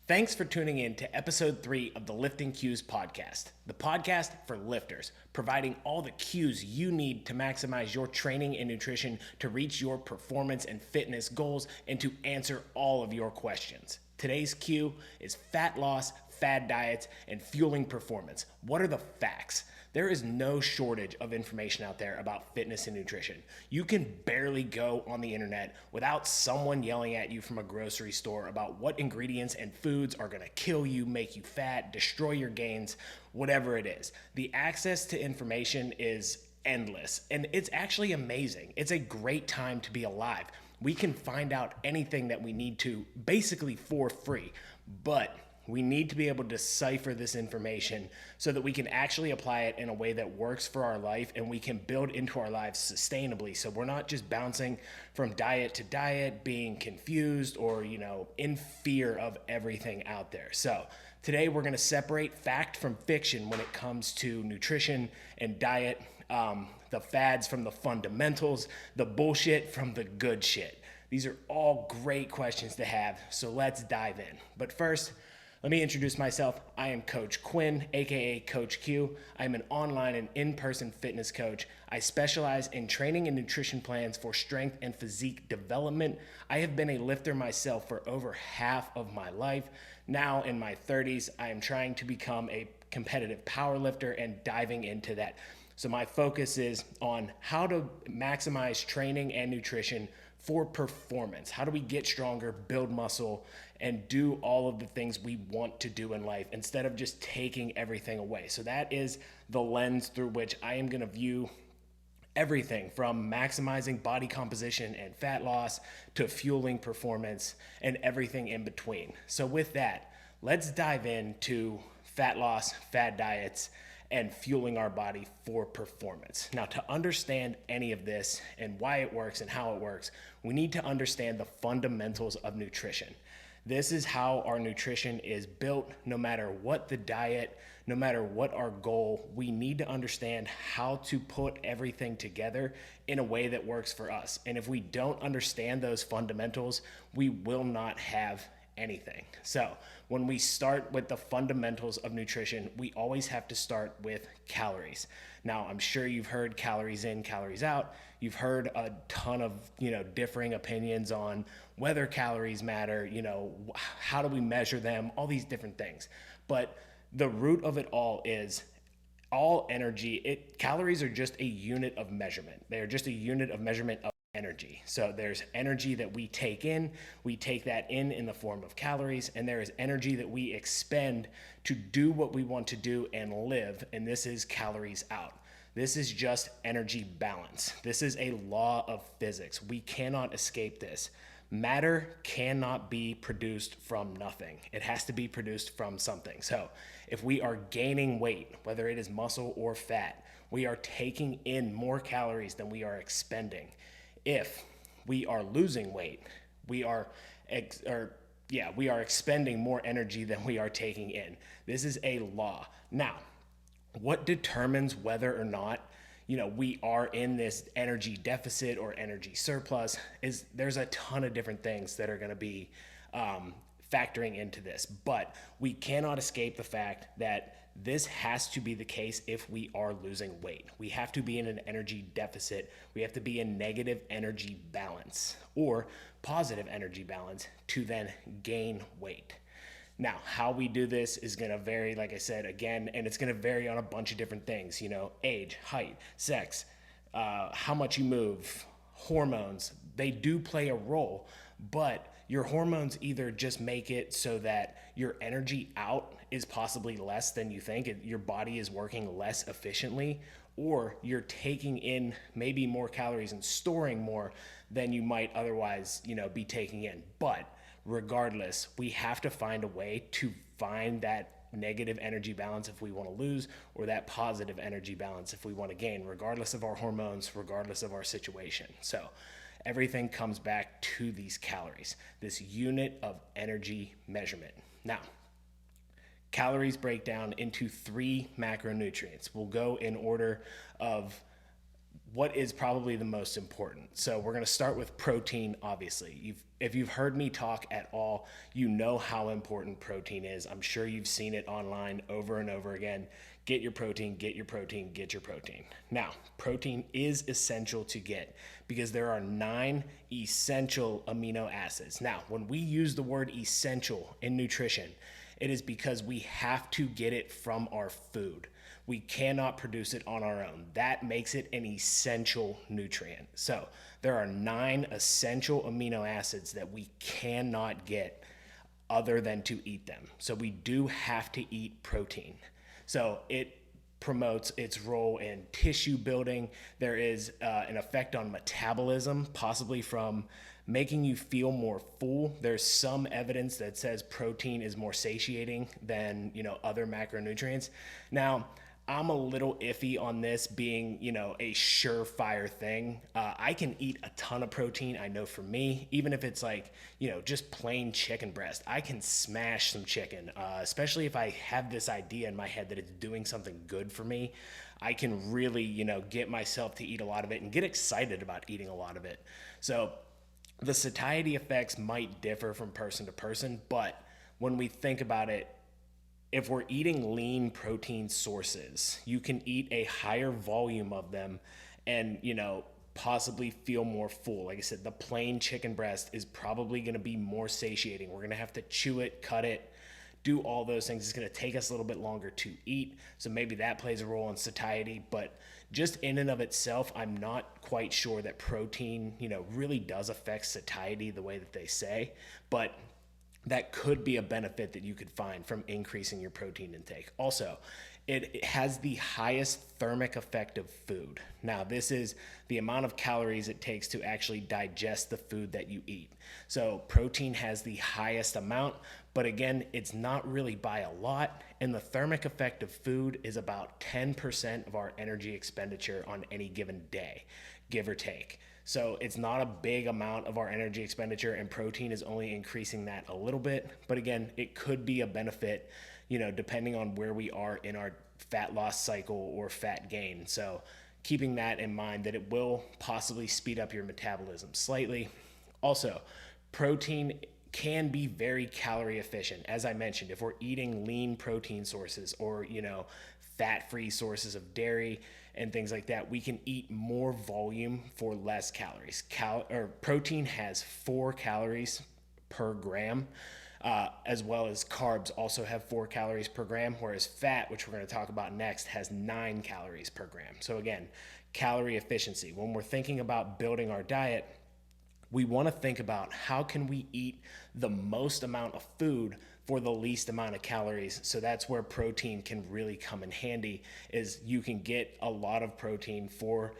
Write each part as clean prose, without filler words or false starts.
Thanks for tuning in to episode 3 of the Lifting Cues podcast, the podcast for lifters, providing all the cues you need to maximize your training and nutrition to reach your performance and fitness goals and to answer all of your questions. Today's cue is fat loss, fad diets, and fueling performance. What are the facts? There is no shortage of information out there about fitness and nutrition. You can barely go on the internet without someone yelling at you from a grocery store about what ingredients and foods are gonna kill you, make you fat, destroy your gains, whatever it is. The access to information is endless, and it's actually amazing. It's a great time to be alive. We can find out anything that we need to basically for free, but we need to be able to decipher this information so that we can actually apply it in a way that works for our life and we can build into our lives sustainably. So we're not just bouncing from diet to diet, being confused or, in fear of everything out there. So today we're going to separate fact from fiction when it comes to nutrition and diet, the fads from the fundamentals, the bullshit from the good shit. These are all great questions to have, so let's dive in. But first, let me introduce myself. I am Coach Quinn, aka Coach Q. I'm an online and in-person fitness coach. I specialize in training and nutrition plans for strength and physique development. I have been a lifter myself for over half of my life. Now in my 30s, I am trying to become a competitive power lifter and diving into that. So my focus is on how to maximize training and nutrition for performance. How do we get stronger, build muscle, and do all of the things we want to do in life instead of just taking everything away? So that is the lens through which I am going to view everything from maximizing body composition and fat loss to fueling performance and everything in between. So with that, let's dive into fat loss, fad diets, and fueling our body for performance. Now, to understand any of this and why it works and how it works, we need to understand the fundamentals of nutrition. This is how our nutrition is built. No matter what the diet, no matter what our goal, we need to understand how to put everything together in a way that works for us. And if we don't understand those fundamentals, we will not have anything. So when we start with the fundamentals of nutrition, we always have to start with calories. Now, I'm sure you've heard calories in, calories out. You've heard a ton of, differing opinions on whether calories matter, how do we measure them, all these different things. But the root of it all is all energy. Calories are just a unit of measurement. They are just a unit of measurement of energy. So there's energy that we take in, we take that in the form of calories, and there is energy that we expend to do what we want to do and live, and this is calories out. This is just energy balance. This is a law of physics. We cannot escape this. Matter cannot be produced from nothing. It has to be produced from something. So if we are gaining weight, whether it is muscle or fat, we are taking in more calories than we are expending. If we are losing weight, we are expending more energy than we are taking in. This is a law. Now, what determines whether or not we are in this energy deficit or energy surplus is there's a ton of different things that are going to be factoring into this, but we cannot escape the fact that this has to be the case if we are losing weight. We have to be in an energy deficit. We have to be in negative energy balance or positive energy balance to then gain weight. Now, how we do this is going to vary, like I said, again, and it's going to vary on a bunch of different things, age, height, sex, how much you move, hormones. They do play a role, but your hormones either just make it so that your energy out is possibly less than you think, your body is working less efficiently, or you're taking in maybe more calories and storing more than you might otherwise, be taking in. But regardless, we have to find a way to find that negative energy balance if we want to lose, or that positive energy balance if we want to gain, regardless of our hormones, regardless of our situation. So everything comes back to these calories, this unit of energy measurement. Now, calories break down into 3 macronutrients. We'll go in order of what is probably the most important. So we're going to start with protein. Obviously, if you've heard me talk at all, you know how important protein is. I'm sure you've seen it online over and over again. Get your protein, get your protein, get your protein. Now, protein is essential to get because there are 9 essential amino acids. Now, when we use the word essential in nutrition, it is because we have to get it from our food. We cannot produce it on our own. That makes it an essential nutrient. So there are 9 essential amino acids that we cannot get other than to eat them. So we do have to eat protein. So it promotes its role in tissue building. There is an effect on metabolism, possibly from making you feel more full. There's some evidence that says protein is more satiating than, other macronutrients. Now, I'm a little iffy on this being, a surefire thing. I can eat a ton of protein. I know for me, even if it's like, just plain chicken breast, I can smash some chicken, especially if I have this idea in my head that it's doing something good for me. I can really, get myself to eat a lot of it and get excited about eating a lot of it. So the satiety effects might differ from person to person, but when we think about it, if we're eating lean protein sources, you can eat a higher volume of them and, possibly feel more full. Like I said, the plain chicken breast is probably going to be more satiating. We're going to have to chew it, cut it, do all those things. It's going to take us a little bit longer to eat. So maybe that plays a role in satiety, but just in and of itself, I'm not quite sure that protein, really does affect satiety the way that they say, but that could be a benefit that you could find from increasing your protein intake. Also, it has the highest thermic effect of food. Now, this is the amount of calories it takes to actually digest the food that you eat. So protein has the highest amount, but again, it's not really by a lot. And the thermic effect of food is about 10% of our energy expenditure on any given day, give or take. So it's not a big amount of our energy expenditure, and protein is only increasing that a little bit. But again, it could be a benefit, depending on where we are in our fat loss cycle or fat gain. So keeping that in mind, that it will possibly speed up your metabolism slightly. Also, protein can be very calorie efficient. As I mentioned, if we're eating lean protein sources or, fat-free sources of dairy and things like that, we can eat more volume for less calories. Protein has 4 calories per gram, as well as carbs also have 4 calories per gram, whereas fat, which we're going to talk about next, has 9 calories per gram. So again, calorie efficiency. When we're thinking about building our diet, we want to think about how can we eat the most amount of food for the least amount of calories. So that's where protein can really come in handy, is you can get a lot of protein for,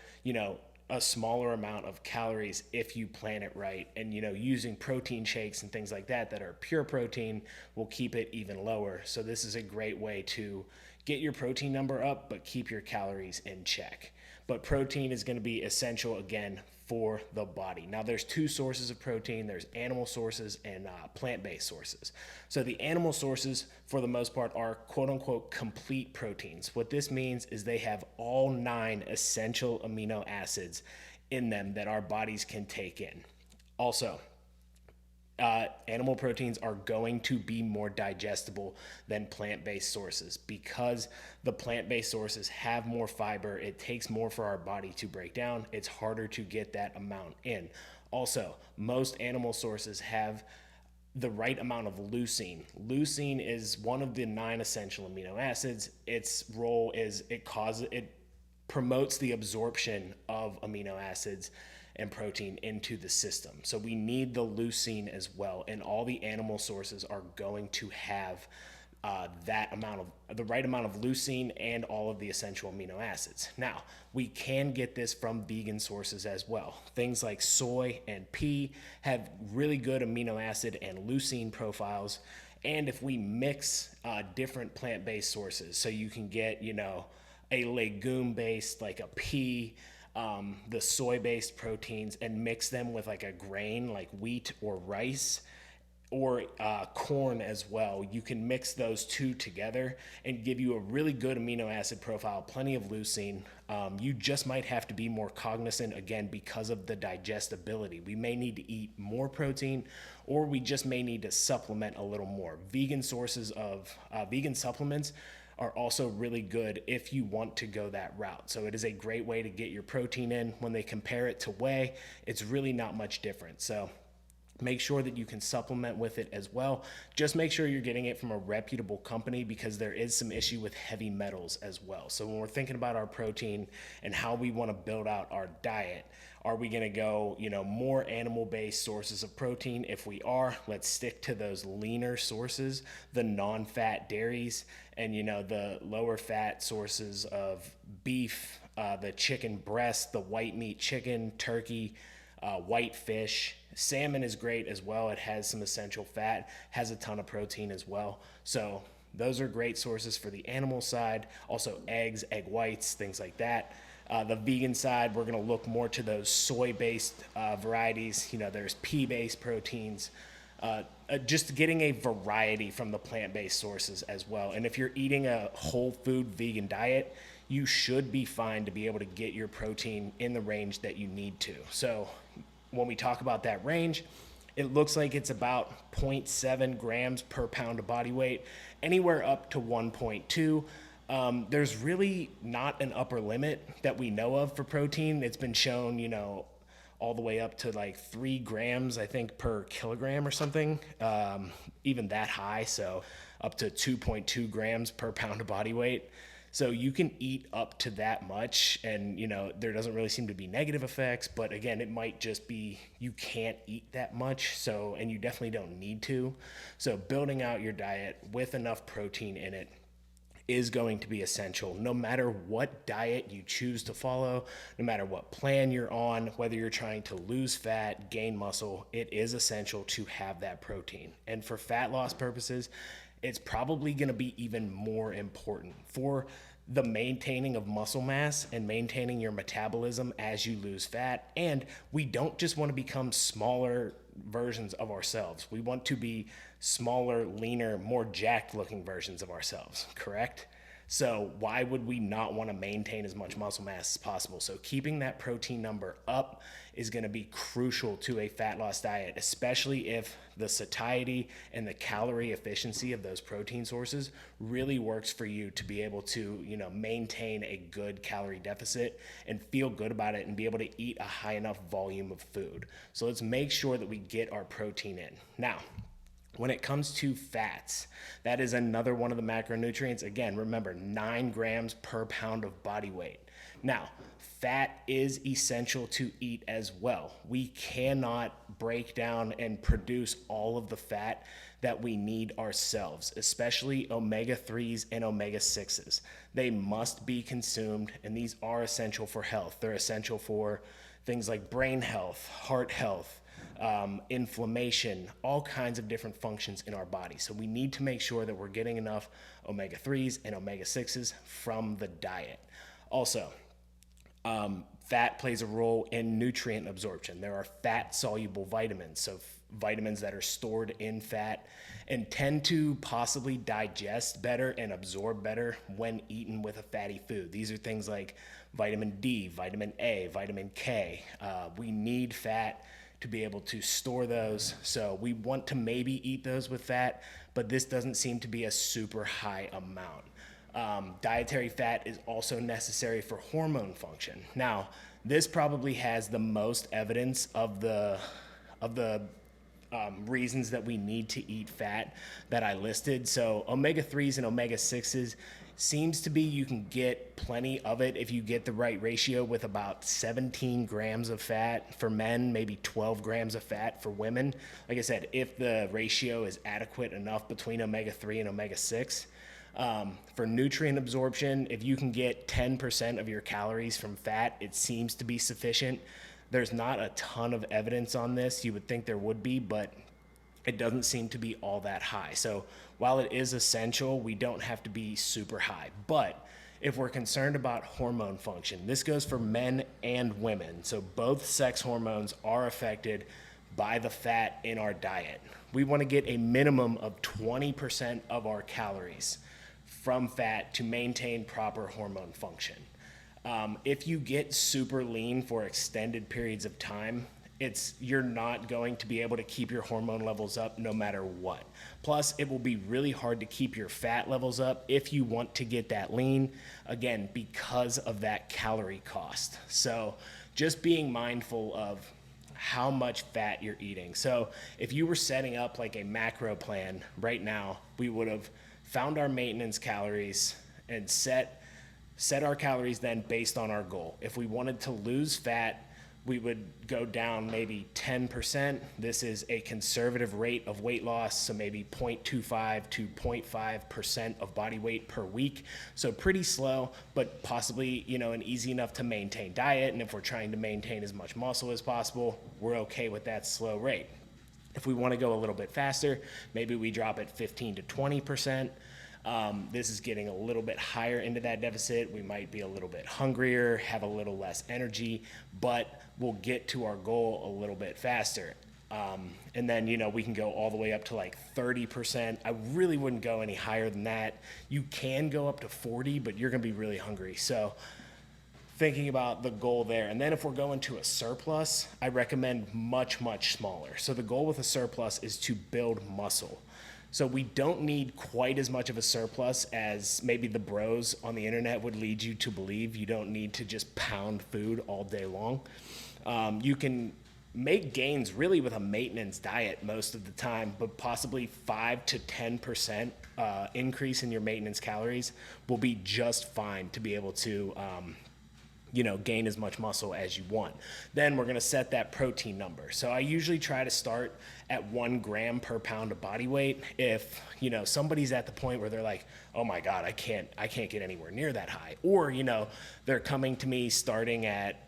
a smaller amount of calories if you plan it right. And, using protein shakes and things like that are pure protein will keep it even lower. So this is a great way to get your protein number up, but keep your calories in check. But protein is going to be essential, again, for the body. Now, there's 2 sources of protein. There's animal sources and plant-based sources. So the animal sources, for the most part, are quote-unquote complete proteins. What this means is they have all 9 essential amino acids in them that our bodies can take in. Also, animal proteins are going to be more digestible than plant-based sources because the plant-based sources have more fiber. It takes more for our body to break down. It's harder to get that amount in. Also, most animal sources have the right amount of leucine. Leucine is one of the 9 essential amino acids. Its role is it promotes the absorption of amino acids and protein into the system. So we need the leucine as well, and all the animal sources are going to have the right amount of leucine and all of the essential amino acids. Now, we can get this from vegan sources as well. Things like soy and pea have really good amino acid and leucine profiles, and if we mix different plant-based sources, so you can get, a legume-based, like a pea, the soy-based proteins, and mix them with like a grain like wheat or rice, or corn as well. You can mix those two together and give you a really good amino acid profile, plenty of leucine. You just might have to be more cognizant, again, because of the digestibility. We may need to eat more protein, or we just may need to supplement a little more. Vegan sources of vegan supplements are also really good if you want to go that route. So it is a great way to get your protein in. When they compare it to whey, it's really not much different. So make sure that you can supplement with it as well. Just make sure you're getting it from a reputable company, because there is some issue with heavy metals as well. So when we're thinking about our protein and how we want to build out our diet, are we going to go, more animal-based sources of protein? If we are, let's stick to those leaner sources, the non-fat dairies, and the lower fat sources of beef, the chicken breast, the white meat chicken, turkey, white fish. Salmon is great as well. It has some essential fat, has a ton of protein as well. So those are great sources for the animal side. Also eggs, egg whites, things like that. The vegan side, we're going to look more to those soy-based varieties. There's pea-based proteins. Just getting a variety from the plant-based sources as well. And if you're eating a whole food vegan diet, you should be fine to be able to get your protein in the range that you need to. So when we talk about that range, it looks like it's about 0.7 grams per pound of body weight, anywhere up to 1.2. There's really not an upper limit that we know of for protein. It's been shown, all the way up to like 3 grams, I think, per kilogram or something, even that high. So up to 2.2 grams per pound of body weight. So you can eat up to that much, and there doesn't really seem to be negative effects, but again, it might just be you can't eat that much, and you definitely don't need to. So building out your diet with enough protein in it is going to be essential, no matter what diet you choose to follow, no matter what plan you're on, whether you're trying to lose fat, gain muscle. It is essential to have that protein. And for fat loss purposes, it's probably going to be even more important for the maintaining of muscle mass and maintaining your metabolism as you lose fat. And we don't just want to become smaller versions of ourselves. We want to be smaller, leaner, more jacked looking versions of ourselves, correct? So why would we not want to maintain as much muscle mass as possible? So keeping that protein number up is going to be crucial to a fat loss diet, especially if the satiety and the calorie efficiency of those protein sources really works for you to be able to, maintain a good calorie deficit and feel good about it and be able to eat a high enough volume of food. So let's make sure that we get our protein in. Now, when it comes to fats, that is another one of the macronutrients. Again, remember, 9 grams per pound of body weight. Now, fat is essential to eat as well. We cannot break down and produce all of the fat that we need ourselves, especially omega-3s and omega-6s. They must be consumed, and these are essential for health. They're essential for things like brain health, heart health, inflammation, all kinds of different functions in our body. So we need to make sure that we're getting enough omega-3s and omega-6s from the diet. Also, fat plays a role in nutrient absorption. There are fat-soluble vitamins, so vitamins that are stored in fat and tend to possibly digest better and absorb better when eaten with a fatty food. These are things like vitamin D, vitamin A, vitamin K. We need fat to be able to store those. So we want to maybe eat those with fat, but this doesn't seem to be a super high amount. Dietary fat is also necessary for hormone function. Now, this probably has the most evidence of the reasons that we need to eat fat that I listed. So omega-3s and omega-6s seems to be you can get plenty of it if you get the right ratio, with about 17 grams of fat for men, maybe 12 grams of fat for women. Like I said, if the ratio is adequate enough between omega-3 and omega-6. For nutrient absorption, if you can get 10% of your calories from fat, it seems to be sufficient. There's not a ton of evidence on this. You would think there would be, but it doesn't seem to be all that high. So while it is essential, we don't have to be super high. But if we're concerned about hormone function, this goes for men and women. So both sex hormones are affected by the fat in our diet. We want to get a minimum of 20% of our calories from fat to maintain proper hormone function. If you get super lean for extended periods of time, you're not going to be able to keep your hormone levels up no matter what. Plus, it will be really hard to keep your fat levels up if you want to get that lean, again, because of that calorie cost. So just being mindful of how much fat you're eating. So if you were setting up like a macro plan right now, we would have found our maintenance calories and set our calories then based on our goal. If we wanted to lose fat, we would go down maybe 10%. This is a conservative rate of weight loss, so maybe 0.25 to 0.5% of body weight per week. So pretty slow, but possibly, an easy enough to maintain diet. And if we're trying to maintain as much muscle as possible, we're okay with that slow rate. If we want to go a little bit faster, maybe we drop it 15 to 20%. This is getting a little bit higher into that deficit. We might be a little bit hungrier, have a little less energy, but we'll get to our goal a little bit faster. And then, we can go all the way up to like 30%. I really wouldn't go any higher than that. You can go up to 40, but you're going to be really hungry. So thinking about the goal there. And then if we're going to a surplus, I recommend much, much smaller. So the goal with a surplus is to build muscle. So we don't need quite as much of a surplus as maybe the bros on the internet would lead you to believe. You don't need to just pound food all day long. You can make gains really with a maintenance diet most of the time, but possibly 5 to 10% increase in your maintenance calories will be just fine to be able to gain as much muscle as you want. Then we're going to set that protein number. So I usually try to start at 1 gram per pound of body weight. If, somebody's at the point where they're like, oh my God, I can't get anywhere near that high. Or, they're coming to me starting at,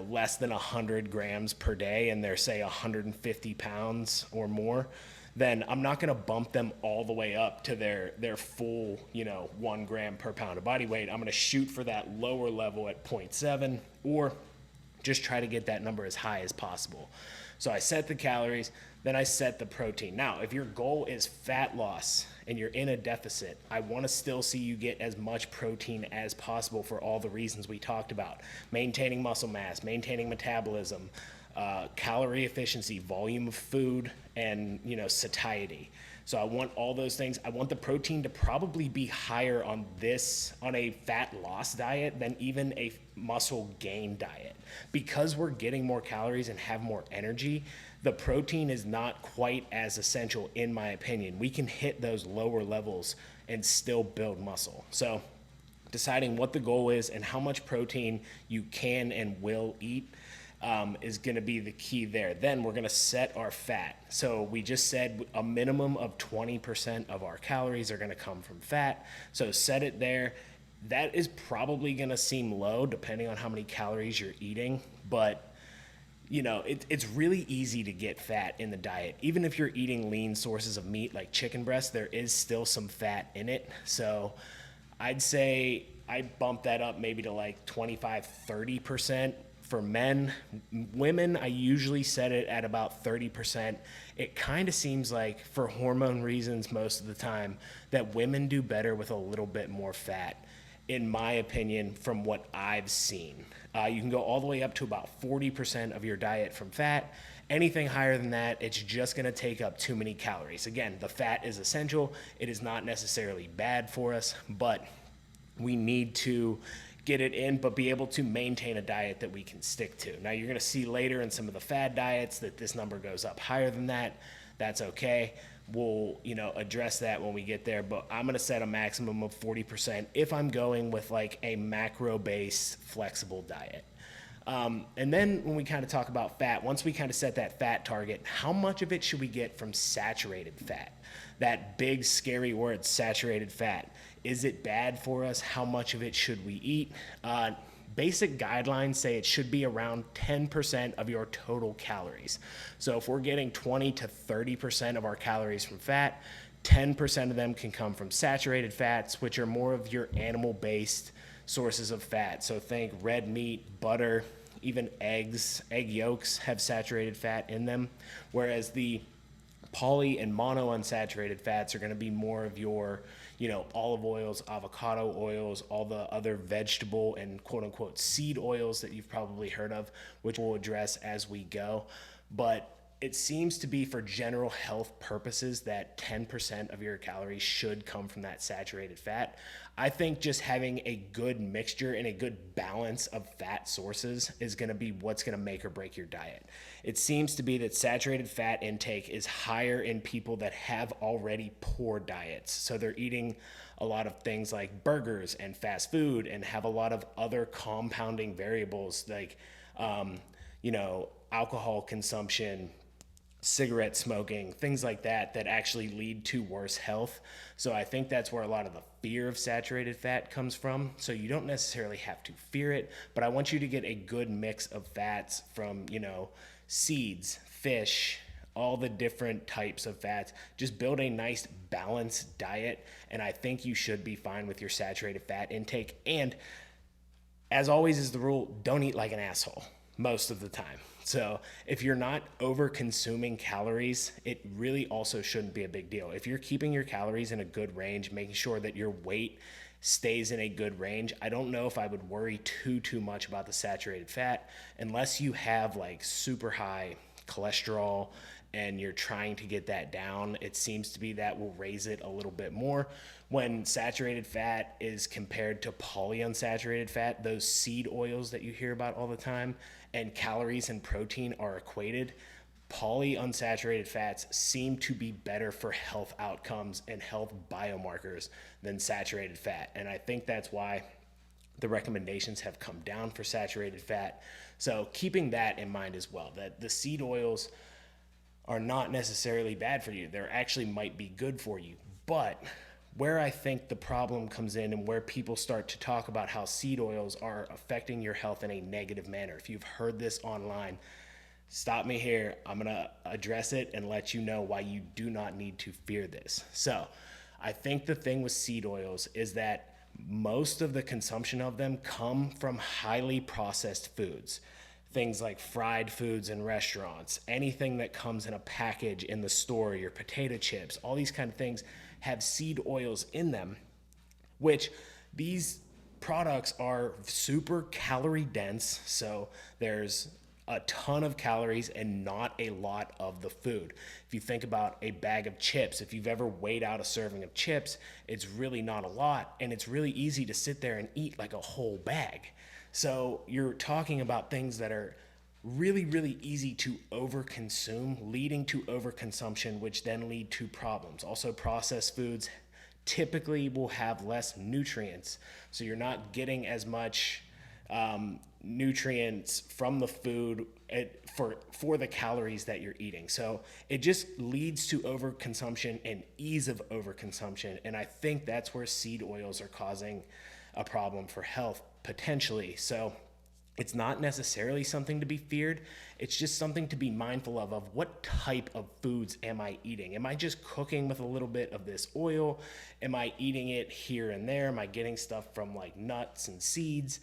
less than 100 grams per day and they're say 150 pounds or more, then I'm not going to bump them all the way up to their full, 1 gram per pound of body weight. I'm going to shoot for that lower level at 0.7 or just try to get that number as high as possible. So I set the calories, then I set the protein. Now, if your goal is fat loss and you're in a deficit, I want to still see you get as much protein as possible for all the reasons we talked about. Maintaining muscle mass, maintaining metabolism, calorie efficiency, volume of food, and satiety. So I want all those things. I want the protein to probably be higher on a fat loss diet than even a muscle gain diet. Because we're getting more calories and have more energy, the protein is not quite as essential in my opinion. We can hit those lower levels and still build muscle. So deciding what the goal is and how much protein you can and will eat is going to be the key there. Then we're going to set our fat. So we just said a minimum of 20% of our calories are going to come from fat. So set it there. That is probably going to seem low depending on how many calories you're eating, but it's really easy to get fat in the diet. Even if you're eating lean sources of meat like chicken breast, there is still some fat in it. So I'd say I'd bump that up maybe to like 25, 30%. For men. Women, I usually set it at about 30%. It kind of seems like, for hormone reasons most of the time, that women do better with a little bit more fat, in my opinion, from what I've seen. You can go all the way up to about 40% of your diet from fat. Anything higher than that, it's just going to take up too many calories. Again, the fat is essential. It is not necessarily bad for us, but we need to get it in, but be able to maintain a diet that we can stick to. Now, you're going to see later in some of the fad diets that this number goes up higher than that. That's okay. We'll, address that when we get there, but I'm going to set a maximum of 40% if I'm going with like a macro-based flexible diet. And then when we kind of talk about fat, once we kind of set that fat target, how much of it should we get from saturated fat? That big, scary word, saturated fat. Is it bad for us? How much of it should we eat? Basic guidelines say it should be around 10% of your total calories. So if we're getting 20 to 30% of our calories from fat, 10% of them can come from saturated fats, which are more of your animal-based sources of fat. So think red meat, butter, even egg yolks have saturated fat in them, whereas the poly and monounsaturated fats are going to be more of your, olive oils, avocado oils, all the other vegetable and quote unquote seed oils that you've probably heard of, which we'll address as we go. But it seems to be for general health purposes that 10% of your calories should come from that saturated fat. I think just having a good mixture and a good balance of fat sources is going to be what's going to make or break your diet. It seems to be that saturated fat intake is higher in people that have already poor diets. So they're eating a lot of things like burgers and fast food and have a lot of other compounding variables like, alcohol consumption, cigarette smoking, things like that actually lead to worse health. So I think that's where a lot of the fear of saturated fat comes from. So you don't necessarily have to fear it, but I want you to get a good mix of fats from, seeds, fish, all the different types of fats. Just build a nice balanced diet, and I think you should be fine with your saturated fat intake. And as always is the rule, don't eat like an asshole most of the time. So if you're not over consuming calories, it really also shouldn't be a big deal. If you're keeping your calories in a good range, making sure that your weight stays in a good range, I don't know if I would worry too much about the saturated fat unless you have like super high cholesterol and you're trying to get that down. It seems to be that will raise it a little bit more. When saturated fat is compared to polyunsaturated fat, those seed oils that you hear about all the time, and calories and protein are equated, polyunsaturated fats seem to be better for health outcomes and health biomarkers than saturated fat. And I think that's why the recommendations have come down for saturated fat. So keeping that in mind as well, that the seed oils are not necessarily bad for you. They actually might be good for you. But where I think the problem comes in and where people start to talk about how seed oils are affecting your health in a negative manner. If you've heard this online, stop me here. I'm going to address it and let you know why you do not need to fear this. So I think the thing with seed oils is that most of the consumption of them come from highly processed foods. Things like fried foods in restaurants, anything that comes in a package in the store, your potato chips, all these kind of things have seed oils in them, which these products are super calorie dense. So there's a ton of calories and not a lot of the food. If you think about a bag of chips, if you've ever weighed out a serving of chips, it's really not a lot. And it's really easy to sit there and eat like a whole bag. So you're talking about things that are really easy to overconsume, leading to overconsumption, which then lead to problems. Also, processed foods typically will have less nutrients, so you're not getting as much nutrients from the food for the calories that you're eating. So it just leads to overconsumption and ease of overconsumption, and I think that's where seed oils are causing a problem for health potentially. So it's not necessarily something to be feared. It's just something to be mindful of what type of foods am I eating? Am I just cooking with a little bit of this oil? Am I eating it here and there? Am I getting stuff from like nuts and seeds?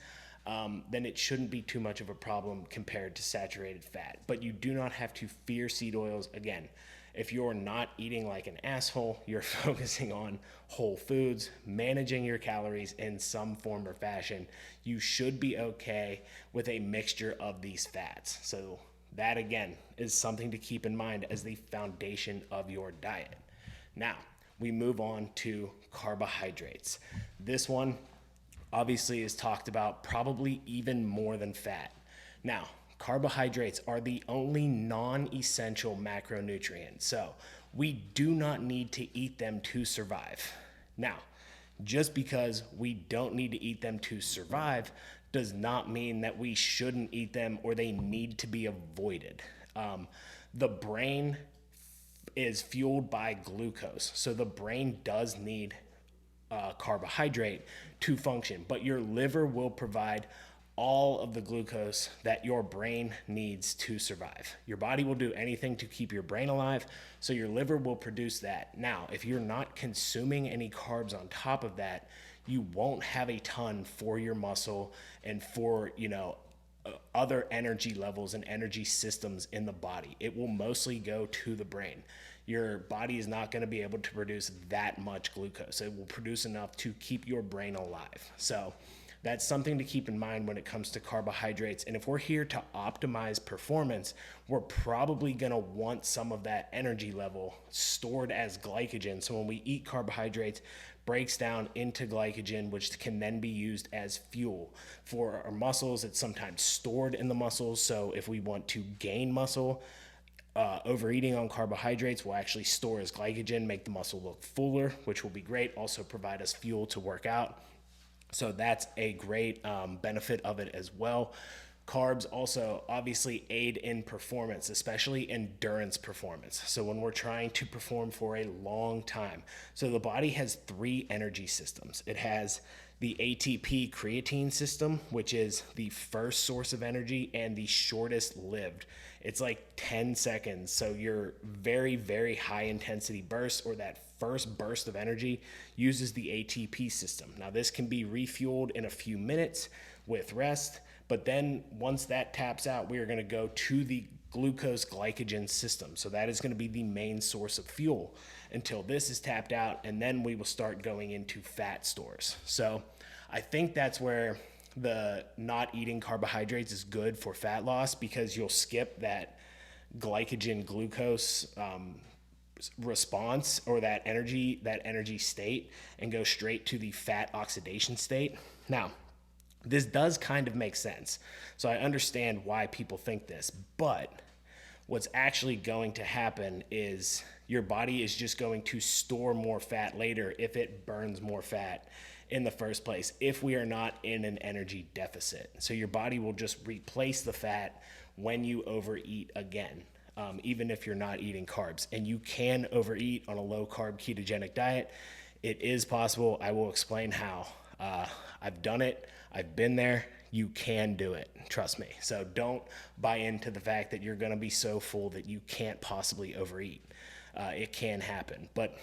Then it shouldn't be too much of a problem compared to saturated fat. But you do not have to fear seed oils. Again, if you're not eating like an asshole, you're focusing on whole foods, managing your calories in some form or fashion, you should be okay with a mixture of these fats. So that, again, is something to keep in mind as the foundation of your diet. Now, we move on to carbohydrates. This one obviously is talked about probably even more than fat. Now, carbohydrates are the only non-essential macronutrient, so we do not need to eat them to survive. Now, just because we don't need to eat them to survive does not mean that we shouldn't eat them or they need to be avoided. The brain is fueled by glucose, so the brain does need carbohydrate to function, but your liver will provide all of the glucose that your brain needs to survive. Your body will do anything to keep your brain alive, so your liver will produce that. Now, if you're not consuming any carbs on top of that, you won't have a ton for your muscle and for, other energy levels and energy systems in the body. It will mostly go to the brain. Your body is not going to be able to produce that much glucose. It will produce enough to keep your brain alive. So that's something to keep in mind when it comes to carbohydrates. And if we're here to optimize performance, we're probably going to want some of that energy level stored as glycogen. So when we eat carbohydrates, breaks down into glycogen, which can then be used as fuel for our muscles. It's sometimes stored in the muscles. So if we want to gain muscle, overeating on carbohydrates will actually store as glycogen, make the muscle look fuller, which will be great. Also provide us fuel to work out. So that's a great benefit of it as well. Carbs also obviously aid in performance, especially endurance performance. So when we're trying to perform for a long time. So the body has 3 energy systems. It has the ATP creatine system, which is the first source of energy and the shortest lived. It's like 10 seconds. So your very, very high intensity burst, or that first burst of energy, uses the ATP system. Now this can be refueled in a few minutes with rest, but then once that taps out, we are going to go to the glucose glycogen system. So that is going to be the main source of fuel until this is tapped out, and then we will start going into fat stores. So I think that's where the not eating carbohydrates is good for fat loss, because you'll skip that glycogen glucose response, or that energy state, and go straight to the fat oxidation state. Now, this does kind of make sense. So I understand why people think this, but what's actually going to happen is your body is just going to store more fat later if it burns more fat in the first place, if we are not in an energy deficit. So your body will just replace the fat when you overeat again, even if you're not eating carbs. And you can overeat on a low carb ketogenic diet. It is possible. I will explain how. I've done it. I've been there. You can do it. Trust me. So don't buy into the fact that you're going to be so full that you can't possibly overeat. It can happen, but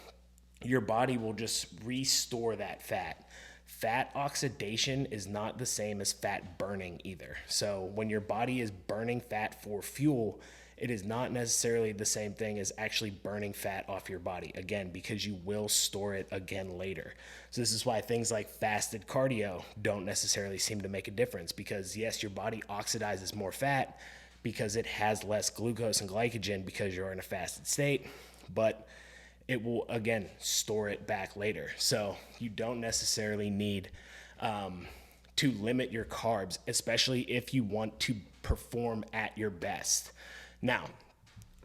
your body will just restore that fat. Fat oxidation is not the same as fat burning either. So when your body is burning fat for fuel, it is not necessarily the same thing as actually burning fat off your body, again, because you will store it again later. So this is why things like fasted cardio don't necessarily seem to make a difference, because yes, your body oxidizes more fat because it has less glucose and glycogen because you're in a fasted state, but it will again store it back later. So you don't necessarily need to limit your carbs, especially if you want to perform at your best. Now,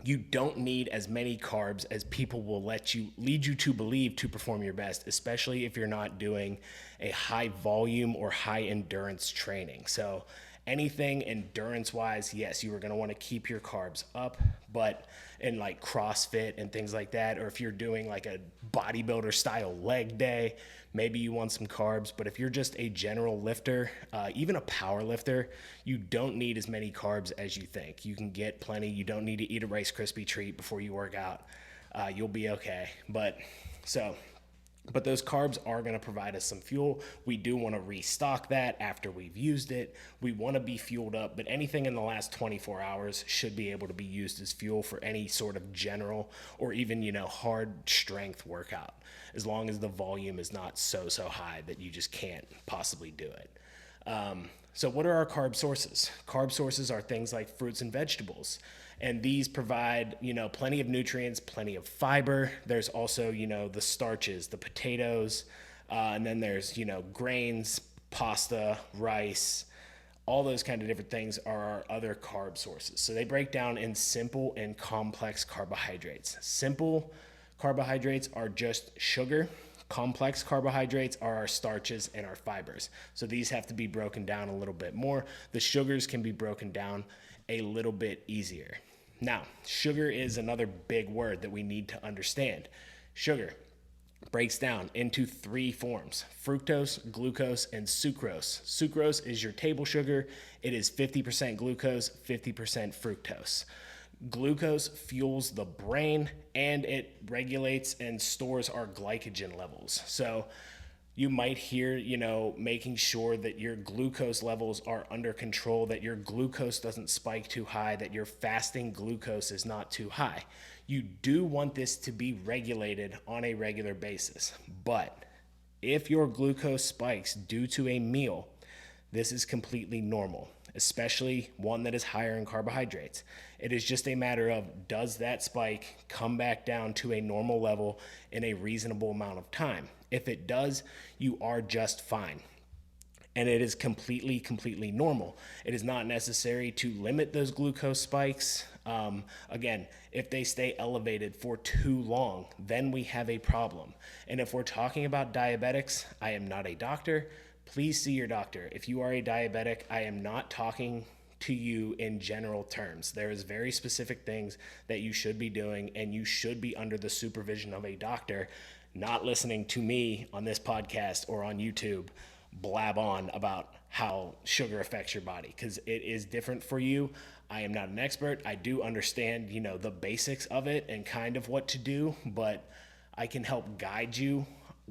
you don't need as many carbs as people will lead you to believe to perform your best, especially if you're not doing a high volume or high endurance training. So anything endurance wise, yes, you are going to want to keep your carbs up, but in like CrossFit and things like that, or if you're doing like a bodybuilder style leg day, maybe you want some carbs. But if you're just a general lifter, even a power lifter, you don't need as many carbs as you think. You can get plenty. You don't need to eat a Rice Krispie treat before you work out. You'll be okay. But those carbs are going to provide us some fuel. We do want to restock that after we've used it. We want to be fueled up, but anything in the last 24 hours should be able to be used as fuel for any sort of general or even, hard strength workout, as long as the volume is not so high that you just can't possibly do it. So what are our carb sources? Carb sources are things like fruits and vegetables. And these provide, plenty of nutrients, plenty of fiber. There's also, the starches, the potatoes, and then there's, grains, pasta, rice, all those kind of different things are our other carb sources. So they break down in simple and complex carbohydrates. Simple carbohydrates are just sugar. Complex carbohydrates are our starches and our fibers. So these have to be broken down a little bit more. The sugars can be broken down a little bit easier. Now, sugar is another big word that we need to understand. Sugar breaks down into 3 forms: fructose, glucose, and sucrose. Sucrose is your table sugar. It is 50% glucose, 50% fructose. Glucose fuels the brain, and it regulates and stores our glycogen levels. So You might hear, making sure that your glucose levels are under control, that your glucose doesn't spike too high, that your fasting glucose is not too high. You do want this to be regulated on a regular basis. But if your glucose spikes due to a meal, this is completely normal, especially one that is higher in carbohydrates. It is just a matter of, does that spike come back down to a normal level in a reasonable amount of time? If it does, you are just fine. And it is completely normal. It is not necessary to limit those glucose spikes. Again, if they stay elevated for too long, then we have a problem. And if we're talking about diabetics, I am not a doctor. Please see your doctor. If you are a diabetic, I am not talking to you in general terms. There is very specific things that you should be doing, and you should be under the supervision of a doctor, not listening to me on this podcast or on YouTube blab on about how sugar affects your body, because it is different for you. I am not an expert. I do understand, the basics of it and kind of what to do, but I can help guide you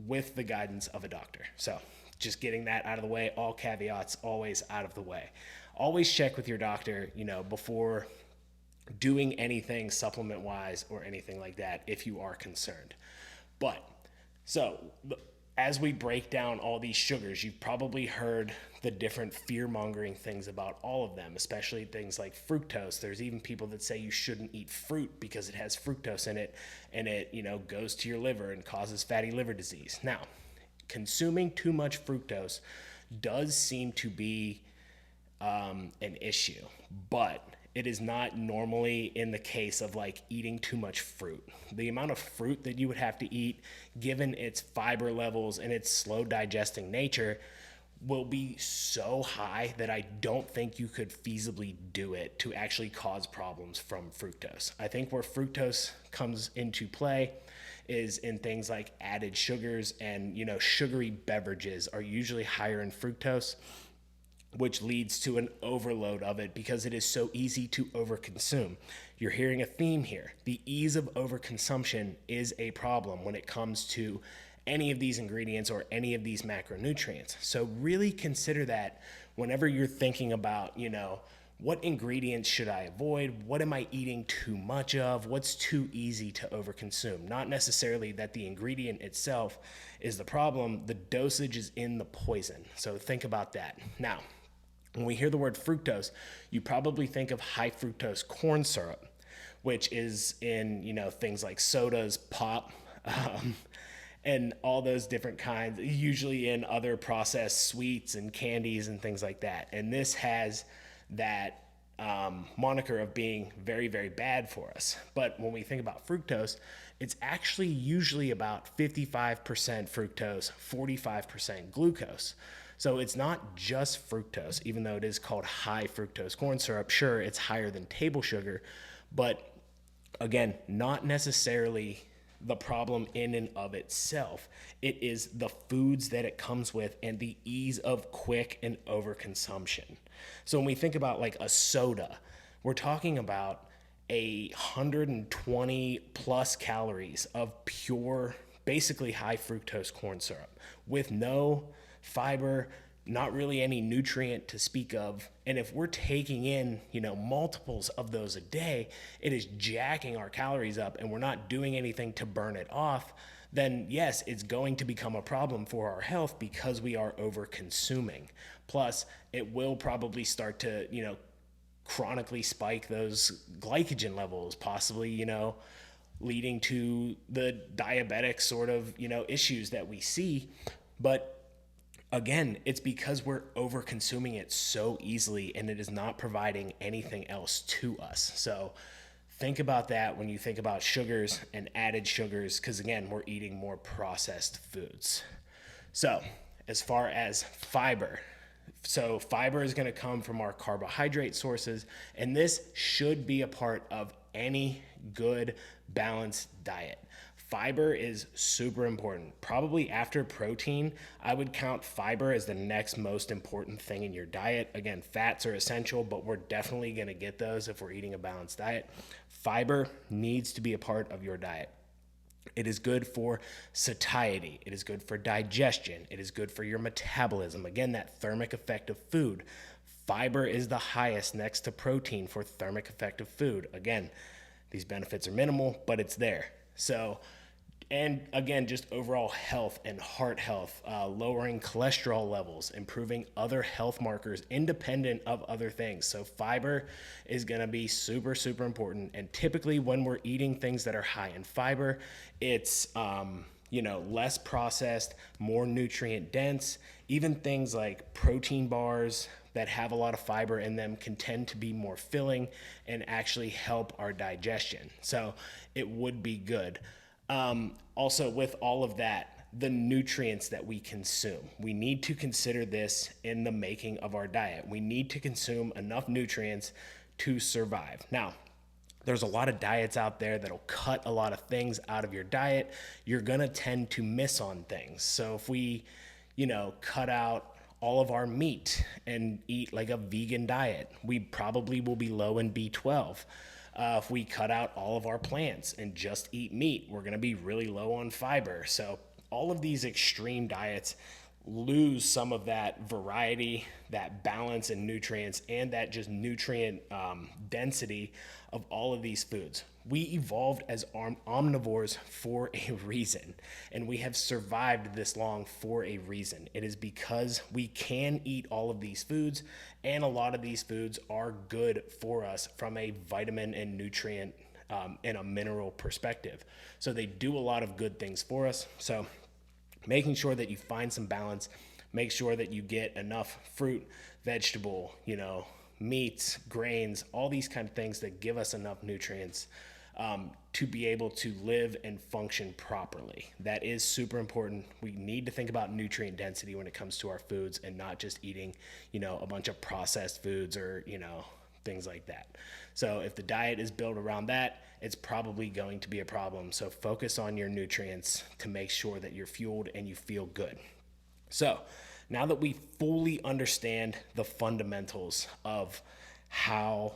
with the guidance of a doctor. So just getting that out of the way, all caveats always out of the way. Always check with your doctor, before doing anything supplement wise or anything like that if you are concerned. But so as we break down all these sugars, you've probably heard the different fear-mongering things about all of them, especially things like fructose. There's even people that say you shouldn't eat fruit because it has fructose in it, and it, goes to your liver and causes fatty liver disease. Now, consuming too much fructose does seem to be an issue, but it is not normally in the case of like eating too much fruit. The amount of fruit that you would have to eat, given its fiber levels and its slow digesting nature, will be so high that I don't think you could feasibly do it to actually cause problems from fructose. I think where fructose comes into play is in things like added sugars, and sugary beverages are usually higher in fructose, which leads to an overload of it because it is so easy to overconsume. You're hearing a theme here. The ease of overconsumption is a problem when it comes to any of these ingredients or any of these macronutrients. So really consider that whenever you're thinking about, what ingredients should I avoid? What am I eating too much of? What's too easy to overconsume? Not necessarily that the ingredient itself is the problem. The dosage is in the poison. So think about that. Now, when we hear the word fructose, you probably think of high fructose corn syrup, which is in, things like sodas, pop, and all those different kinds, usually in other processed sweets and candies and things like that. And this has that moniker of being very bad for us. But when we think about fructose, it's actually usually about 55% fructose, 45% glucose. So it's not just fructose, even though it is called high fructose corn syrup. Sure, it's higher than table sugar, but again, not necessarily the problem in and of itself. It is the foods that it comes with and the ease of quick and overconsumption. So when we think about like a soda, we're talking about 120 plus calories of pure, basically high fructose corn syrup with no fiber, not really any nutrient to speak of. And if we're taking in, multiples of those a day, it is jacking our calories up and we're not doing anything to burn it off, then yes, it's going to become a problem for our health because we are over consuming. Plus, it will probably start to, chronically spike those glycogen levels, possibly, leading to the diabetic sort of, issues that we see. But again, it's because we're over consuming it so easily and it is not providing anything else to us. So think about that when you think about sugars and added sugars, because again, we're eating more processed foods. So as far as fiber, so fiber is going to come from our carbohydrate sources, and this should be a part of any good balanced diet. Fiber is super important. Probably after protein, I would count fiber as the next most important thing in your diet. Again, fats are essential, but we're definitely going to get those if we're eating a balanced diet. Fiber needs to be a part of your diet. It is good for satiety. It is good for digestion. It is good for your metabolism. Again, that thermic effect of food. Fiber is the highest next to protein for thermic effect of food. Again, these benefits are minimal, but it's there. So, and again, just overall health and heart health, lowering cholesterol levels, improving other health markers independent of other things. So fiber is going to be super, super important. And typically when we're eating things that are high in fiber, it's, less processed, more nutrient dense. Even things like protein bars that have a lot of fiber in them can tend to be more filling and actually help our digestion. So it would be good. Also, with all of that, the nutrients that we consume, we need to consider this in the making of our diet. We need to consume enough nutrients to survive. Now, there's a lot of diets out there that'll cut a lot of things out of your diet. You're going to tend to miss on things. So if we, cut out all of our meat and eat like a vegan diet, we probably will be low in B12. If we cut out all of our plants and just eat meat, we're going to be really low on fiber. So all of these extreme diets lose some of that variety, that balance in nutrients, and that just nutrient density of all of these foods. We evolved as omnivores for a reason, and we have survived this long for a reason. It is because we can eat all of these foods, and a lot of these foods are good for us from a vitamin and nutrient and a mineral perspective. So they do a lot of good things for us. So making sure that you find some balance, make sure that you get enough fruit, vegetable, meats, grains, all these kind of things that give us enough nutrients to be able to live and function properly. That is super important. We need to think about nutrient density when it comes to our foods and not just eating, a bunch of processed foods or, things like that. So if the diet is built around that, it's probably going to be a problem. So focus on your nutrients to make sure that you're fueled and you feel good. So now that we fully understand the fundamentals of how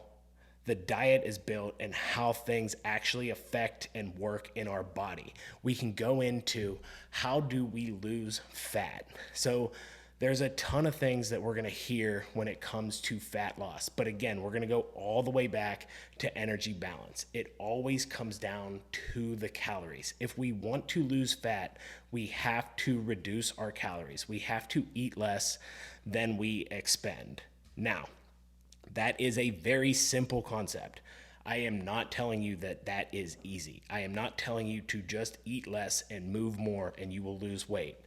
the diet is built and how things actually affect and work in our body, we can go into how do we lose fat. So there's a ton of things that we're going to hear when it comes to fat loss. But again, we're going to go all the way back to energy balance. It always comes down to the calories. If we want to lose fat, we have to reduce our calories. We have to eat less than we expend. Now, that is a very simple concept. I am not telling you that that is easy. I am not telling you to just eat less and move more and you will lose weight.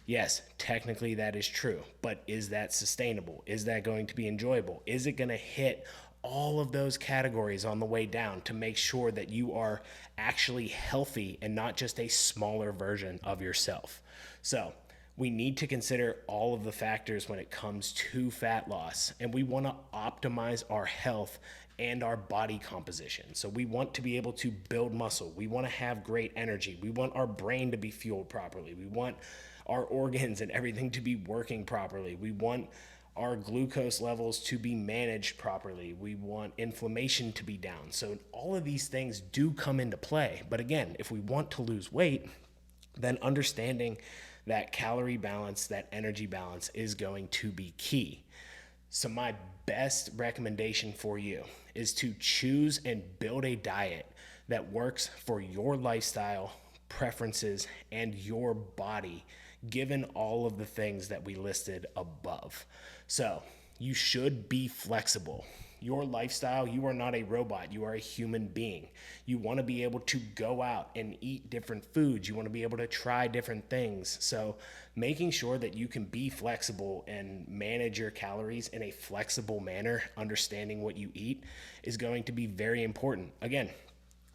Yes, technically that is true, but is that sustainable? Is that going to be enjoyable? Is it going to hit all of those categories on the way down to make sure that you are actually healthy and not just a smaller version of yourself? So we need to consider all of the factors when it comes to fat loss, and we want to optimize our health and our body composition. So we want to be able to build muscle. We want to have great energy. We want our brain to be fueled properly. We want our organs and everything to be working properly. We want our glucose levels to be managed properly. We want inflammation to be down. So all of these things do come into play. But again, if we want to lose weight, then understanding that calorie balance, that energy balance is going to be key. So my best recommendation for you is to choose and build a diet that works for your lifestyle, preferences, and your body, given all of the things that we listed above. So you should be flexible. Your lifestyle, you are not a robot. You are a human being. You want to be able to go out and eat different foods. You want to be able to try different things. So making sure that you can be flexible and manage your calories in a flexible manner, understanding what you eat, is going to be very important. Again,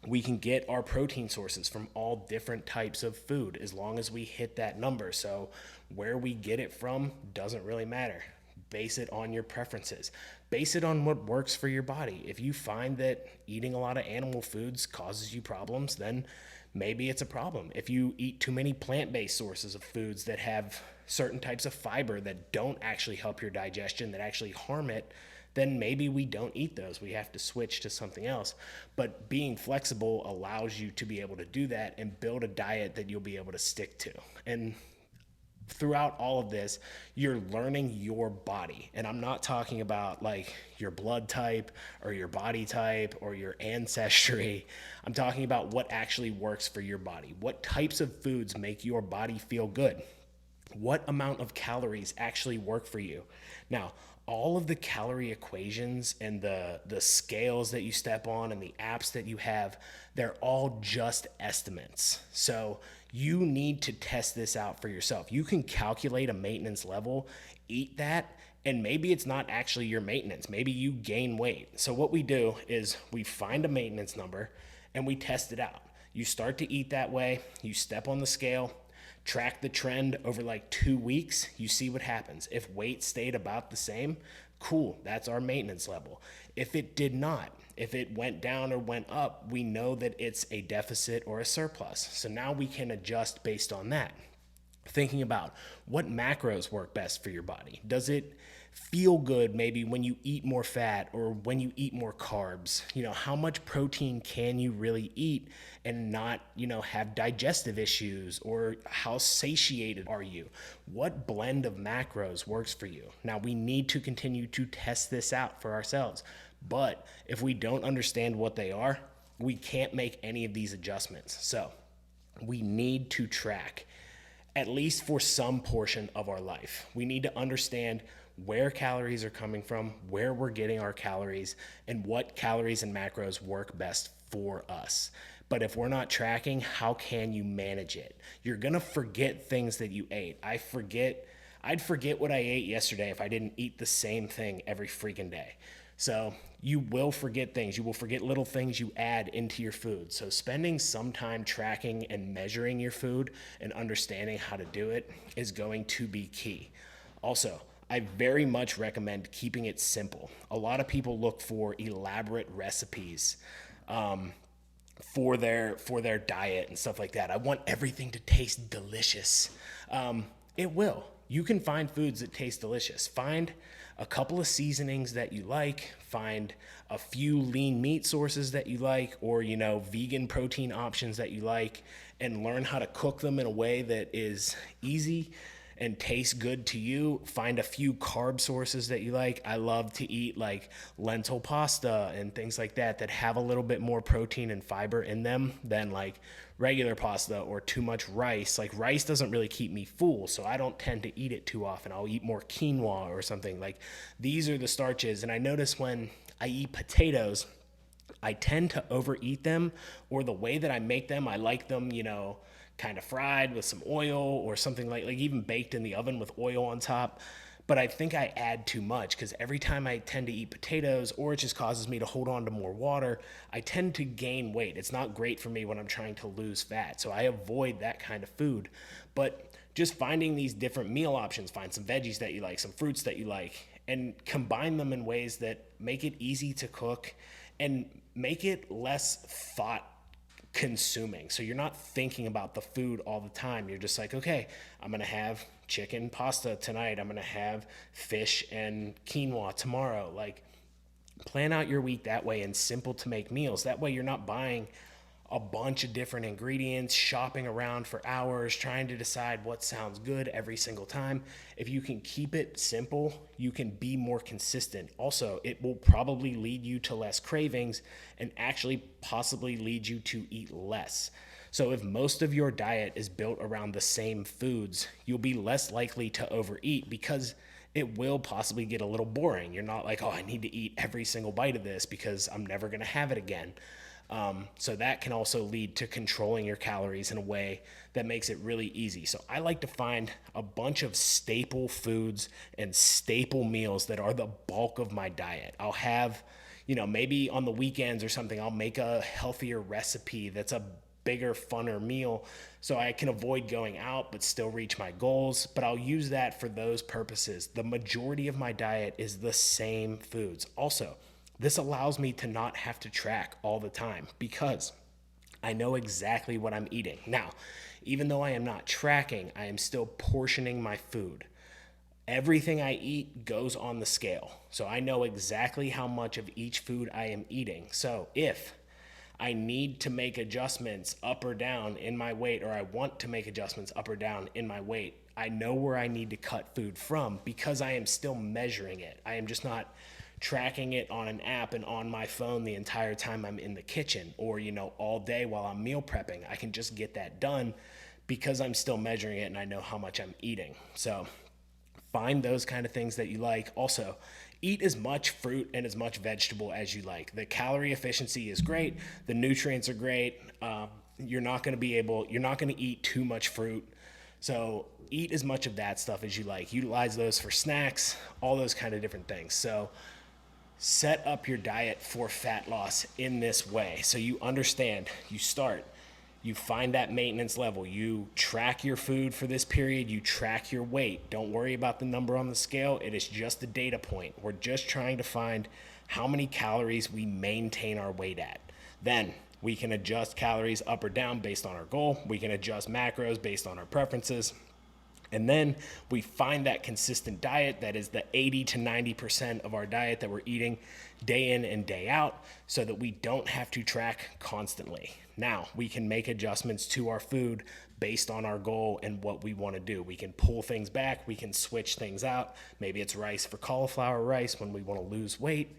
we can get our protein sources from all different types of food as long as we hit that number. So where we get it from doesn't really matter. Base it on your preferences. Base it on what works for your body. If you find that eating a lot of animal foods causes you problems, then maybe it's a problem. If you eat too many plant-based sources of foods that have certain types of fiber that don't actually help your digestion, that actually harm it, then maybe we don't eat those. We have to switch to something else. But being flexible allows you to be able to do that and build a diet that you'll be able to stick to. And throughout all of this, you're learning your body. And I'm not talking about like your blood type or your body type or your ancestry. I'm talking about what actually works for your body. What types of foods make your body feel good? What amount of calories actually work for you? Now, all of the calorie equations and the scales that you step on and the apps that you have, they're all just estimates. So you need to test this out for yourself. You can calculate a maintenance level, eat that, and maybe it's not actually your maintenance. Maybe you gain weight. So what we do is we find a maintenance number and we test it out. You start to eat that way, you step on the scale, track the trend over like 2 weeks, you see what happens. If weight stayed about the same, cool, that's our maintenance level. If it did not, if it went down or went up, we know that it's a deficit or a surplus. So now we can adjust based on that. Thinking about what macros work best for your body. Does it feel good maybe when you eat more fat or when you eat more carbs? How much protein can you really eat and not, have digestive issues? Or how satiated are you? What blend of macros works for you? Now, we need to continue to test this out for ourselves. But if we don't understand what they are, we can't make any of these adjustments. So we need to track, at least for some portion of our life. We need to understand where calories are coming from, where we're getting our calories, and what calories and macros work best for us. But if we're not tracking, how can you manage it? You're gonna forget things that you ate. I'd forget what I ate yesterday if I didn't eat the same thing every freaking day. So you will forget things. You will forget little things you add into your food. So spending some time tracking and measuring your food and understanding how to do it is going to be key. Also, I very much recommend keeping it simple. A lot of people look for elaborate recipes for their diet and stuff like that. I want everything to taste delicious. It will. You can find foods that taste delicious. Find a couple of seasonings that you like, find a few lean meat sources that you like, or vegan protein options that you like, and learn how to cook them in a way that is easy and tastes good to you. Find a few carb sources that you like. I love to eat like lentil pasta and things like that have a little bit more protein and fiber in them than like regular pasta or too much rice. Like rice doesn't really keep me full, so I don't tend to eat it too often. I'll eat more quinoa or something. Like these are the starches. And I notice when I eat potatoes, I tend to overeat them, or the way that I make them, I like them, kind of fried with some oil or something like even baked in the oven with oil on top. But I think I add too much because every time I tend to eat potatoes, or it just causes me to hold on to more water, I tend to gain weight. It's not great for me when I'm trying to lose fat. So I avoid that kind of food. But just finding these different meal options, find some veggies that you like, some fruits that you like, and combine them in ways that make it easy to cook and make it less thought consuming. So you're not thinking about the food all the time. You're just like, okay, I'm going to have chicken pasta tonight. I'm going to have fish and quinoa tomorrow. Like, plan out your week that way, and simple to make meals. That way you're not buying a bunch of different ingredients, shopping around for hours, trying to decide what sounds good every single time. If you can keep it simple, you can be more consistent. Also, it will probably lead you to less cravings and actually possibly lead you to eat less. So if most of your diet is built around the same foods, you'll be less likely to overeat because it will possibly get a little boring. You're not like, oh, I need to eat every single bite of this because I'm never going to have it again. So that can also lead to controlling your calories in a way that makes it really easy. So I like to find a bunch of staple foods and staple meals that are the bulk of my diet. I'll have, maybe on the weekends or something, I'll make a healthier recipe that's a bigger, funner meal so I can avoid going out but still reach my goals. But I'll use that for those purposes. The majority of my diet is the same foods. Also, this allows me to not have to track all the time because I know exactly what I'm eating. Now, even though I am not tracking, I am still portioning my food. Everything I eat goes on the scale. So I know exactly how much of each food I am eating. So if I need to make adjustments up or down in my weight, or I want to make adjustments up or down in my weight, I know where I need to cut food from because I am still measuring it. I am just not tracking it on an app and on my phone the entire time I'm in the kitchen, or, all day while I'm meal prepping. I can just get that done because I'm still measuring it and I know how much I'm eating. So find those kind of things that you like. Also, eat as much fruit and as much vegetable as you like. The calorie efficiency is great. The nutrients are great. You're not going to eat too much fruit. So eat as much of that stuff as you like. Utilize those for snacks, all those kind of different things. So set up your diet for fat loss in this way. So you understand, you find that maintenance level. You track your food for this period. You track your weight. Don't worry about the number on the scale. It is just a data point. We're just trying to find how many calories we maintain our weight at. Then we can adjust calories up or down based on our goal. We can adjust macros based on our preferences. And then we find that consistent diet that is the 80 to 90% of our diet that we're eating day in and day out, so that we don't have to track constantly. Now we can make adjustments to our food based on our goal and what we want to do. We can pull things back. We can switch things out. Maybe it's rice for cauliflower rice when we want to lose weight.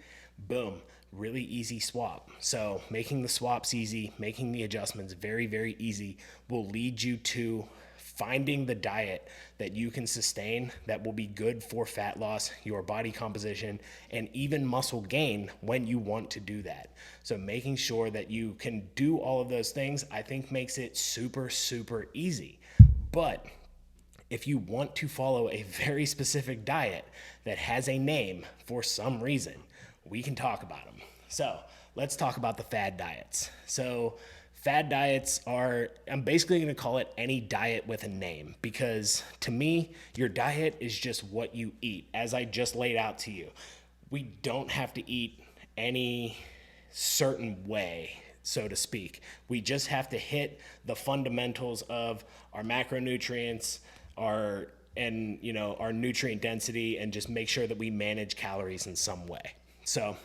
Boom. Really easy swap. So making the swaps easy, making the adjustments very, very easy will lead you to finding the diet that you can sustain that will be good for fat loss, your body composition, and even muscle gain when you want to do that. So making sure that you can do all of those things, I think makes it super, super easy. But if you want to follow a very specific diet that has a name for some reason, we can talk about them. So let's talk about the fad diets. So fad diets I'm basically going to call it any diet with a name, because to me, your diet is just what you eat, as I just laid out to you. We don't have to eat any certain way, so to speak. We just have to hit the fundamentals of our macronutrients, our nutrient density, and just make sure that we manage calories in some way. So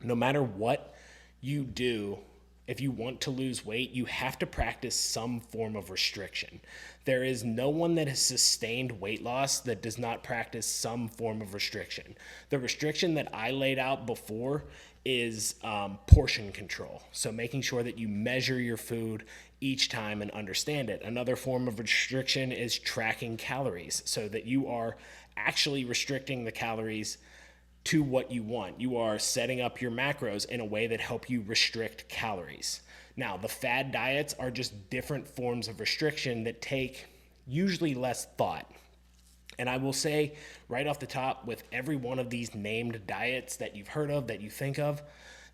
no matter what you do, if you want to lose weight, you have to practice some form of restriction. There is no one that has sustained weight loss that does not practice some form of restriction. The restriction that I laid out before is portion control. So making sure that you measure your food each time and understand it. Another form of restriction is tracking calories, so that you are actually restricting the calories to what you want. You are setting up your macros in a way that help you restrict calories. Now, the fad diets are just different forms of restriction that take usually less thought. And I will say right off the top, with every one of these named diets that you've heard of, that you think of,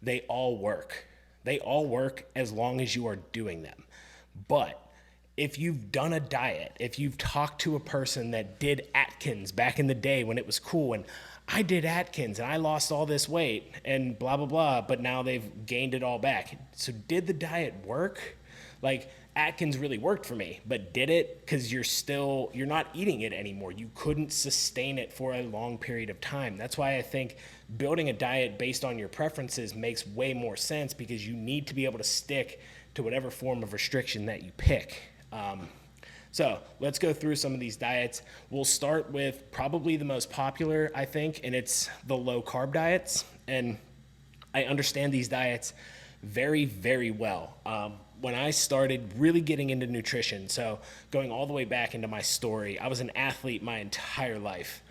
they all work. They all work as long as you are doing them. But if you've done a diet, if you've talked to a person that did Atkins back in the day when it was cool, and I did Atkins and I lost all this weight and blah, blah, blah, but now they've gained it all back. So did the diet work? Like, Atkins really worked for me, but did it? Because you're not eating it anymore. You couldn't sustain it for a long period of time. That's why I think building a diet based on your preferences makes way more sense, because you need to be able to stick to whatever form of restriction that you pick. So let's go through some of these diets. We'll start with probably the most popular, I think, and it's the low carb diets. And I understand these diets very, very well. When I started really getting into nutrition, so going all the way back into my story, I was an athlete my entire life.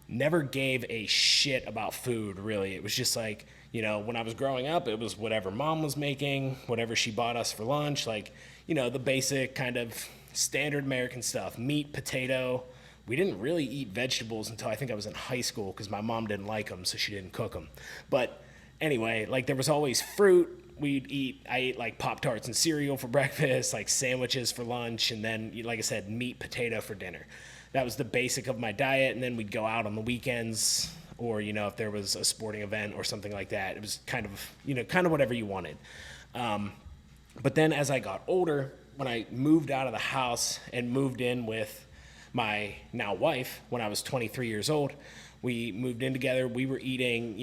Never gave a shit about food, really. It was just like, when I was growing up, it was whatever mom was making, whatever she bought us for lunch, like, the basic kind of standard American stuff, meat, potato. We didn't really eat vegetables until I think I was in high school, because my mom didn't like them, so she didn't cook them. But anyway, like, there was always fruit. I ate like Pop-Tarts and cereal for breakfast, like sandwiches for lunch, and then, like I said, meat, potato for dinner. That was the basic of my diet, and then we'd go out on the weekends, or, if there was a sporting event or something like that. It was kind of whatever you wanted. But then as I got older, when I moved out of the house and moved in with my now wife, when I was 23 years old, we moved in together. We were eating,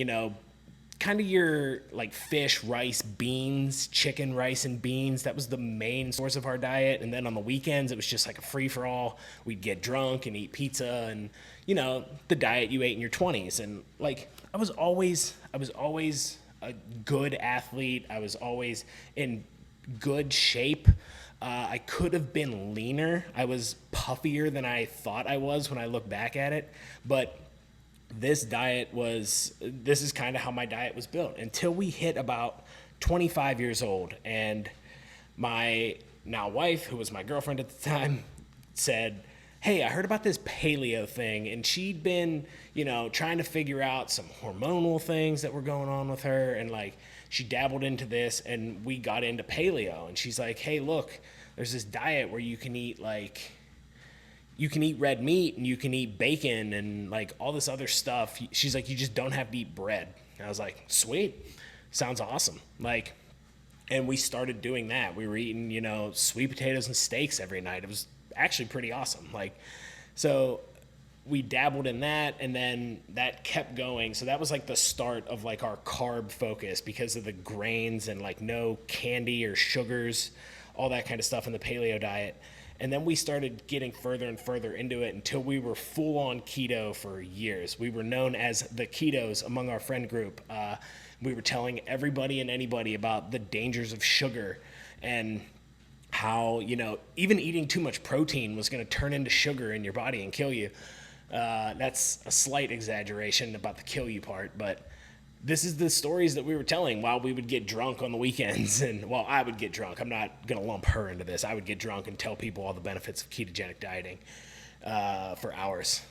kind of your like fish, rice, beans, chicken, rice, and beans. That was the main source of our diet. And then on the weekends, it was just like a free for all. We'd get drunk and eat pizza and, the diet you ate in your 20s. And like, I was always a good athlete. I was always in good shape. I could have been leaner. I was puffier than I thought I was when I look back at it. But this is kind of how my diet was built until we hit about 25 years old. And my now wife, who was my girlfriend at the time, said, hey, I heard about this paleo thing. And she'd been, trying to figure out some hormonal things that were going on with her. And like, she dabbled into this and we got into paleo. And she's like, hey, look, there's this diet where you can eat red meat and you can eat bacon and like all this other stuff. She's like, you just don't have to eat bread. And I was like, sweet, sounds awesome. Like, and we started doing that. We were eating, sweet potatoes and steaks every night. It was actually pretty awesome. Like, so we dabbled in that and then that kept going. So that was like the start of like our carb focus because of the grains and like no candy or sugars, all that kind of stuff in the paleo diet. And then we started getting further and further into it until we were full on keto for years. We were known as the ketos among our friend group. We were telling everybody and anybody about the dangers of sugar and how, even eating too much protein was going to turn into sugar in your body and kill you. That's a slight exaggeration about the kill you part, but this is the stories that we were telling while we would get drunk on the weekends. And while I would get drunk, I'm not going to lump her into this. I would get drunk and tell people all the benefits of ketogenic dieting for hours.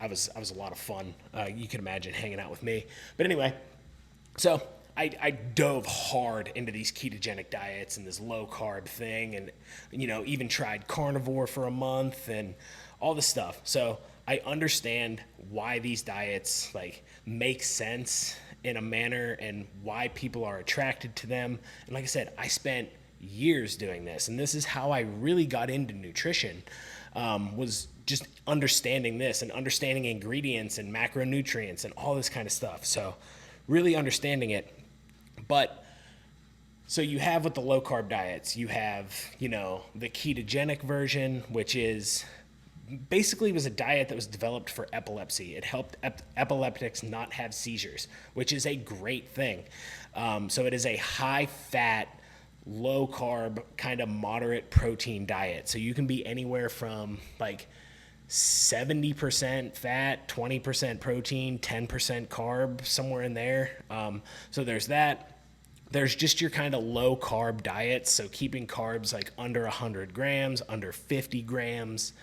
I was a lot of fun. You can imagine hanging out with me. But anyway, so I dove hard into these ketogenic diets and this low carb thing and, even tried carnivore for a month and all this stuff. So I understand why these diets like make sense in a manner and why people are attracted to them. And like I said, I spent years doing this, and this is how I really got into nutrition, was just understanding this and understanding ingredients and macronutrients and all this kind of stuff. So really understanding it. But so you have with the low carb diets, you have, the ketogenic version, which is basically was a diet that was developed for epilepsy. It helped epileptics not have seizures, which is a great thing. So it is a high fat, low carb, kind of moderate protein diet. So you can be anywhere from like 70% fat, 20% protein, 10% carb, somewhere in there. So there's that. There's just your kind of low carb diet. So keeping carbs like under 100 grams, under 50 grams,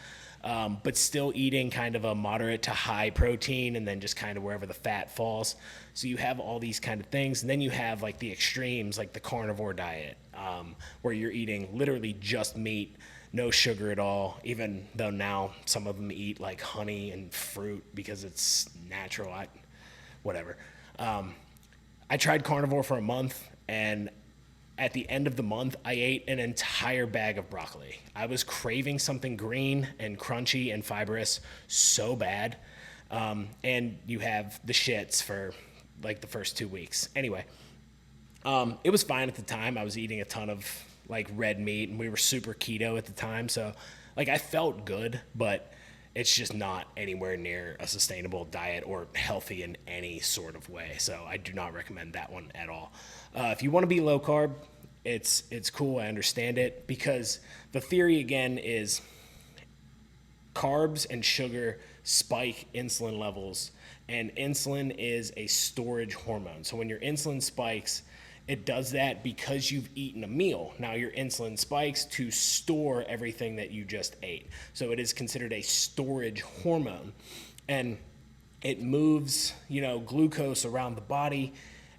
but still eating kind of a moderate to high protein and then just kind of wherever the fat falls. So you have all these kind of things. And then you have like the extremes, like the carnivore diet, where you're eating literally just meat, no sugar at all, even though now some of them eat like honey and fruit because it's natural. Whatever. I tried carnivore for a month, and at the end of the month, I ate an entire bag of broccoli. I was craving something green and crunchy and fibrous so bad. And you have the shits for like the first 2 weeks. Anyway, it was fine at the time. I was eating a ton of like red meat, and we were super keto at the time. So like I felt good, but it's just not anywhere near a sustainable diet or healthy in any sort of way. So I do not recommend that one at all. If you want to be low carb, it's cool. I understand it, because the theory again is carbs and sugar spike insulin levels, and insulin is a storage hormone. So when your insulin spikes, it does that because you've eaten a meal. Now your insulin spikes to store everything that you just ate. So it is considered a storage hormone, and it moves, glucose around the body,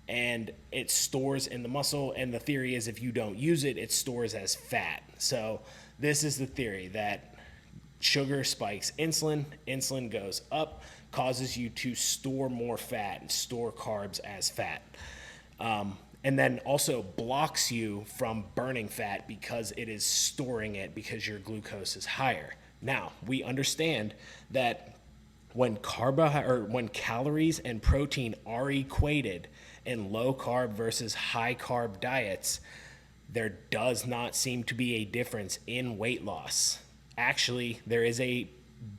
and it stores in the muscle. And the theory is if you don't use it, it stores as fat. So this is the theory that sugar spikes insulin, insulin goes up, causes you to store more fat and store carbs as fat. And then also blocks you from burning fat because it is storing it because your glucose is higher. Now, we understand that when when calories and protein are equated in low carb versus high carb diets, there does not seem to be a difference in weight loss. Actually, there is a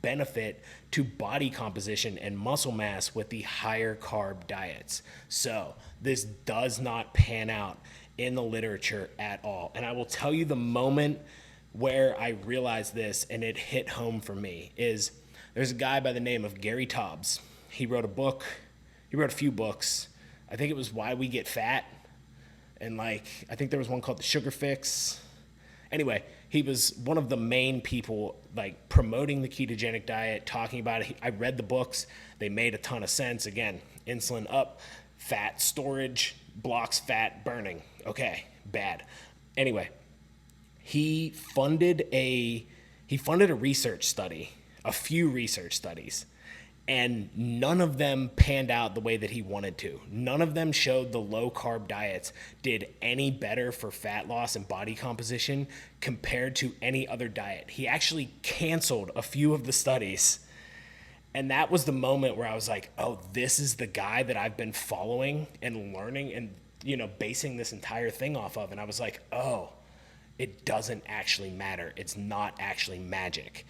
benefit to body composition and muscle mass with the higher carb diets. So, this does not pan out in the literature at all. And I will tell you the moment where I realized this and it hit home for me is there's a guy by the name of Gary Taubes. He wrote a few books. I think it was Why We Get Fat. And I think there was one called The Sugar Fix. Anyway, he was one of the main people promoting the ketogenic diet, talking about it. I read the books. They made a ton of sense. Again, insulin up, fat storage, blocks fat burning. Okay, bad. Anyway, he funded a research study, a few research studies, and none of them panned out the way that he wanted to. None of them showed the low carb diets did any better for fat loss and body composition compared to any other diet. He actually canceled a few of the studies. And that was the moment where I was like, oh, this is the guy that I've been following and learning and, basing this entire thing off of. And I was like, oh, it doesn't actually matter. It's not actually magic.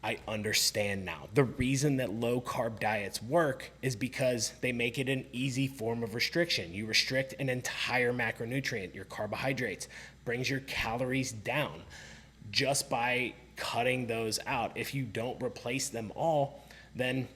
I understand now. The reason that low carb diets work is because they make it an easy form of restriction. You restrict an entire macronutrient, your carbohydrates, brings your calories down just by cutting those out. If you don't replace them all, then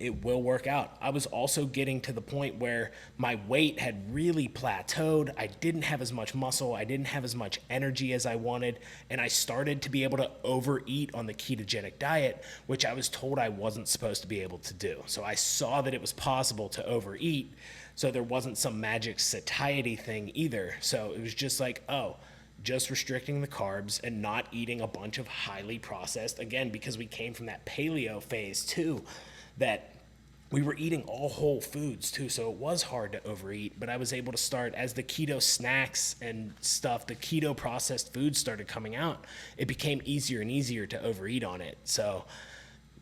it will work out. I was also getting to the point where my weight had really plateaued. I didn't have as much muscle. I didn't have as much energy as I wanted. And I started to be able to overeat on the ketogenic diet, which I was told I wasn't supposed to be able to do. So I saw that it was possible to overeat. So there wasn't some magic satiety thing either. So it was just just restricting the carbs and not eating a bunch of highly processed, again, because we came from that paleo phase too, that we were eating all whole foods too, so it was hard to overeat, but I was able to start, as the keto snacks and stuff, the keto processed foods started coming out, it became easier and easier to overeat on it. So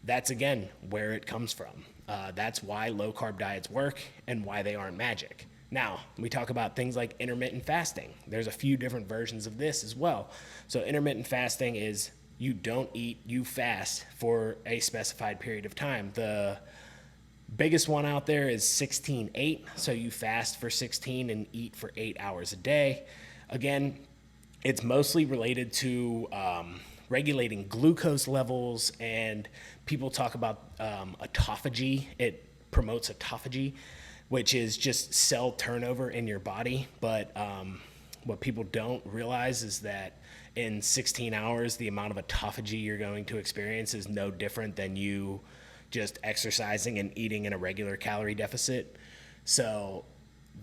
that's, again, where it comes from. That's why low carb diets work and why they aren't magic. Now, we talk about things like intermittent fasting. There's a few different versions of this as well. So intermittent fasting is you don't eat, you fast for a specified period of time. The biggest one out there is 16-8. So you fast for 16 and eat for 8 hours a day. Again, it's mostly related to regulating glucose levels, and people talk about autophagy. It promotes autophagy, which is just cell turnover in your body. But what people don't realize is that in 16 hours, the amount of autophagy you're going to experience is no different than you just exercising and eating in a regular calorie deficit. So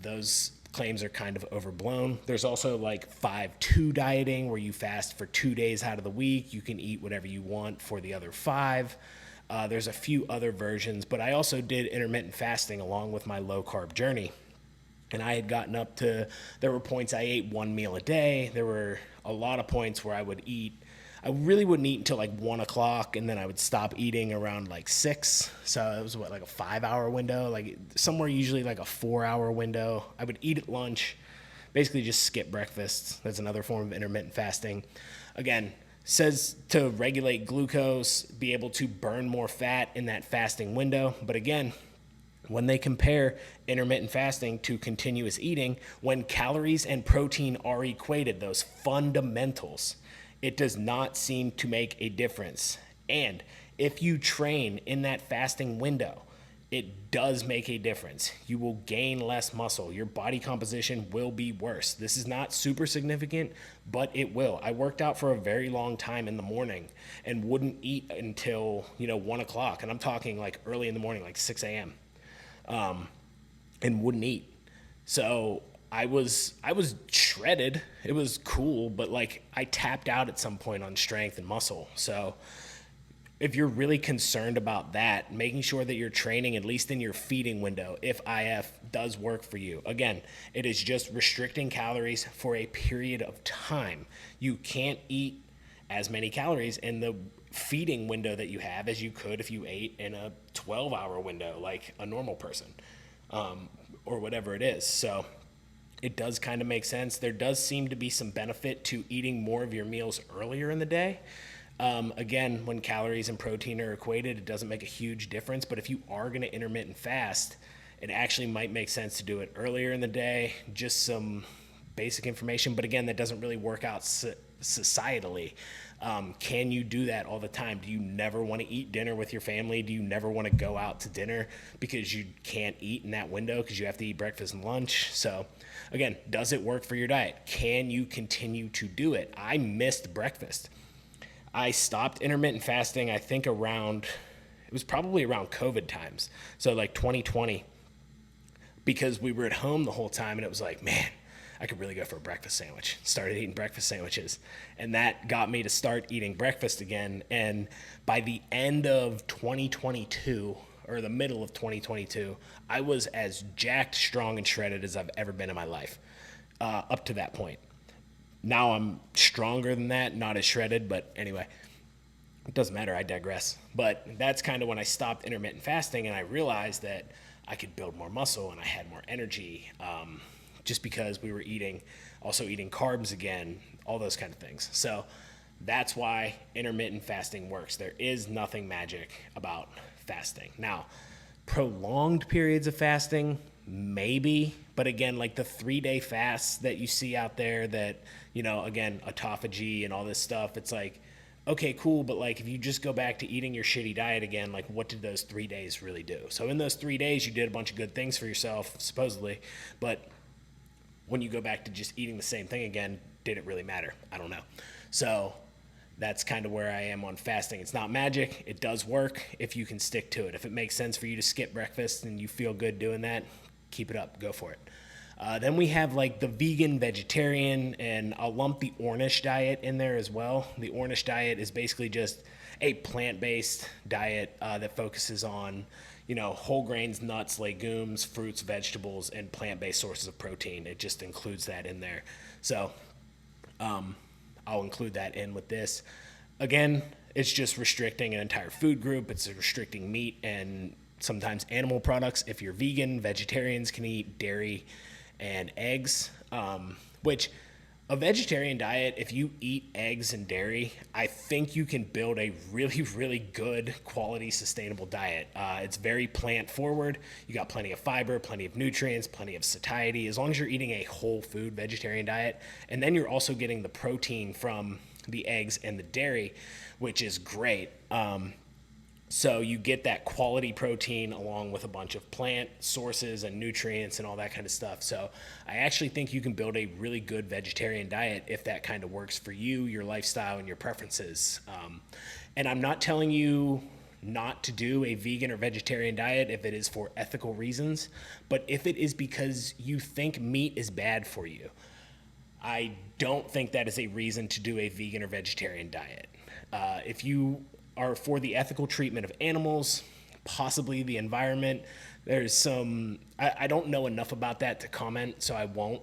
those claims are kind of overblown. There's also 5-2 dieting, where you fast for 2 days out of the week. You can eat whatever you want for the other 5. There's a few other versions, but I also did intermittent fasting along with my low carb journey. And I had gotten up to, there were points I ate 1 meal a day. There were a lot of points where I really wouldn't eat until 1 o'clock, and then I would stop eating around 6. So it was a 5-hour window, somewhere usually a 4-hour window. I would eat at lunch, basically just skip breakfast. That's another form of intermittent fasting. Again, says to regulate glucose, be able to burn more fat in that fasting window. But again, when they compare intermittent fasting to continuous eating, when calories and protein are equated, those fundamentals, it does not seem to make a difference. And if you train in that fasting window, it does make a difference. You will gain less muscle. Your body composition will be worse. This is not super significant, but it will. I worked out for a very long time in the morning and wouldn't eat until 1 o'clock. And I'm talking early in the morning, 6 a.m. And wouldn't eat. So I was shredded. It was cool, but I tapped out at some point on strength and muscle. So if you're really concerned about that, making sure that you're training at least in your feeding window, if IF does work for you. Again, it is just restricting calories for a period of time. You can't eat as many calories in the feeding window that you have as you could if you ate in a 12-hour window like a normal person, or whatever it is. So it does kind of make sense. There does seem to be some benefit to eating more of your meals earlier in the day. Again, when calories and protein are equated, it doesn't make a huge difference. But if you are going to intermittent fast, it actually might make sense to do it earlier in the day. Just some basic information. But again, that doesn't really work out societally. Can you do that all the time? Do you never want to eat dinner with your family? Do you never want to go out to dinner because you can't eat in that window because you have to eat breakfast and lunch? So again, does it work for your diet? Can you continue to do it? I missed breakfast. I stopped intermittent fasting, I think it was probably around COVID times. So like 2020, because we were at home the whole time and it was like, man, I could really go for a breakfast sandwich. Started eating breakfast sandwiches. And that got me to start eating breakfast again. And by the end of 2022, or the middle of 2022, I was as jacked, strong, and shredded as I've ever been in my life, up to that point. Now I'm stronger than that, not as shredded, but anyway, it doesn't matter, I digress. But that's kind of when I stopped intermittent fasting and I realized that I could build more muscle and I had more energy, just because we were also eating carbs again, all those kind of things. So that's why intermittent fasting works. There is nothing magic about fasting. Now, prolonged periods of fasting, maybe, but again, like the 3-day fasts that you see out there that, again, autophagy and all this stuff, it's like, okay, cool, but like if you just go back to eating your shitty diet again, like what did those 3 days really do? So in those 3 days, you did a bunch of good things for yourself, supposedly, but when you go back to just eating the same thing again, did it really matter? I don't know. So that's kind of where I am on fasting. It's not magic. It does work if you can stick to it. If it makes sense for you to skip breakfast and you feel good doing that, keep it up. Go for it. Then we have like the vegan, vegetarian, and I'll lump the Ornish diet in there as well. The Ornish diet is basically just a plant-based diet that focuses on, whole grains, nuts, legumes, fruits, vegetables, and plant-based sources of protein. It just includes that in there. So I'll include that in with this. Again, it's just restricting an entire food group. It's restricting meat and sometimes animal products. If you're vegan, vegetarians can eat dairy and eggs, which a vegetarian diet, if you eat eggs and dairy, I think you can build a really, really good quality, sustainable diet. It's very plant forward. You got plenty of fiber, plenty of nutrients, plenty of satiety, as long as you're eating a whole food vegetarian diet. And then you're also getting the protein from the eggs and the dairy, which is great. So you get that quality protein along with a bunch of plant sources and nutrients and all that kind of stuff. So I actually think you can build a really good vegetarian diet if that kind of works for you, your lifestyle, and your preferences. And I'm not telling you not to do a vegan or vegetarian diet if it is for ethical reasons, but if it is because you think meat is bad for you, I don't think that is a reason to do a vegan or vegetarian diet. If you are for the ethical treatment of animals, possibly the environment, there's some, I don't know enough about that to comment, so I won't.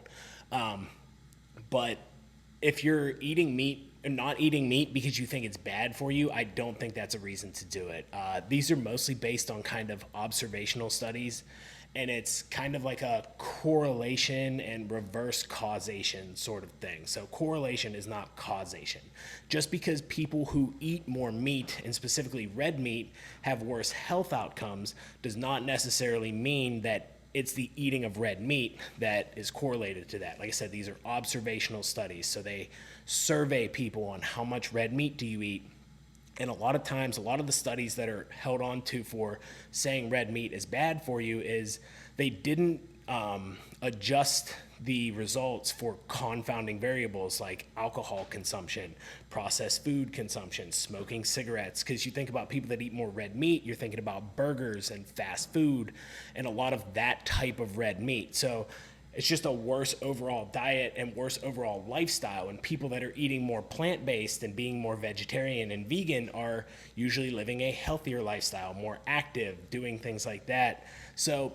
But if you're eating meat and not eating meat because you think it's bad for you, I don't think that's a reason to do it. These are mostly based on kind of observational studies, and it's kind of like a correlation and reverse causation sort of thing. So correlation is not causation. Just because people who eat more meat, and specifically red meat, have worse health outcomes does not necessarily mean that it's the eating of red meat that is correlated to that. Like I said, these are observational studies. So they survey people on how much red meat do you eat. And a lot of times, a lot of the studies that are held on to for saying red meat is bad for you is they didn't adjust the results for confounding variables like alcohol consumption, processed food consumption, smoking cigarettes. Because you think about people that eat more red meat, you're thinking about burgers and fast food and a lot of that type of red meat. So it's just a worse overall diet and worse overall lifestyle. And people that are eating more plant-based and being more vegetarian and vegan are usually living a healthier lifestyle, more active, doing things like that. So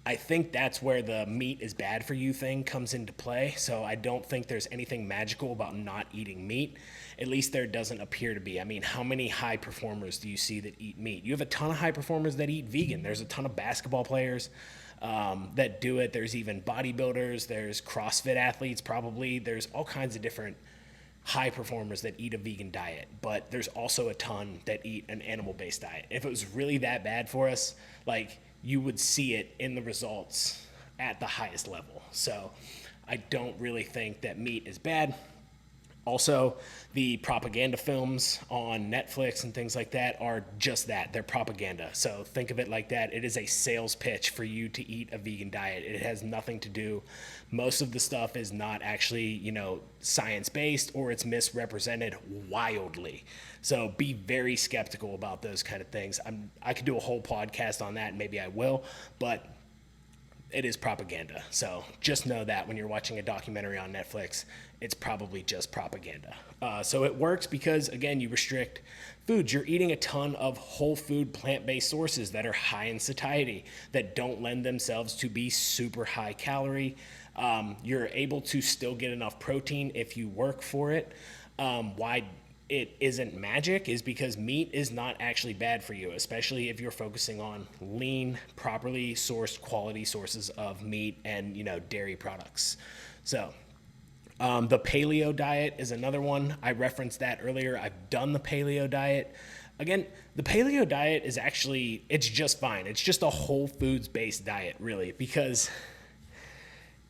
I think that's where the meat is bad for you thing comes into play. So I don't think there's anything magical about not eating meat. At least there doesn't appear to be. I mean, how many high performers do you see that eat meat? You have a ton of high performers that eat vegan. There's a ton of basketball players that do it. There's even bodybuilders. There's CrossFit athletes probably. There's all kinds of different high performers that eat a vegan diet, but there's also a ton that eat an animal-based diet. If it was really that bad for us, like, you would see it in the results at the highest level. So I don't really think that meat is bad. Also, the propaganda films on Netflix and things like that are just that. They're propaganda. So think of it like that. It is a sales pitch for you to eat a vegan diet. It has nothing to do. Most of the stuff is not actually, science-based, or it's misrepresented wildly. So be very skeptical about those kind of things. I could do a whole podcast on that, and maybe I will, but it is propaganda. So just know that when you're watching a documentary on Netflix, it's probably just propaganda. So it works because, again, you restrict foods. You're eating a ton of whole food, plant-based sources that are high in satiety, that don't lend themselves to be super high calorie. You're able to still get enough protein if you work for it. Why it isn't magic is because meat is not actually bad for you, especially if you're focusing on lean, properly sourced quality sources of meat and, dairy products. So the paleo diet is another one. I referenced that earlier. I've done the paleo diet. Again, the paleo diet is actually, it's just fine. It's just a whole foods based diet, really, because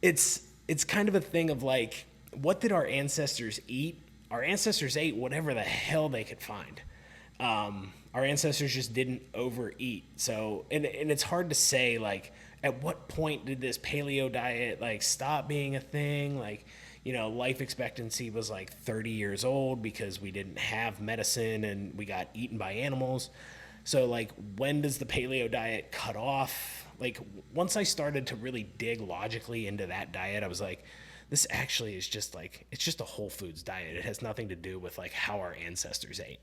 it's kind of a thing of like, what did our ancestors eat? Our ancestors ate whatever the hell they could find. Our ancestors just didn't overeat. So, and it's hard to say, like, at what point did this paleo diet, like, stop being a thing? Like, life expectancy was like 30 years old because we didn't have medicine and we got eaten by animals. So, like, when does the paleo diet cut off? Like, once I started to really dig logically into that diet, I was like, this actually is just like, it's just a whole foods diet. It has nothing to do with like how our ancestors ate.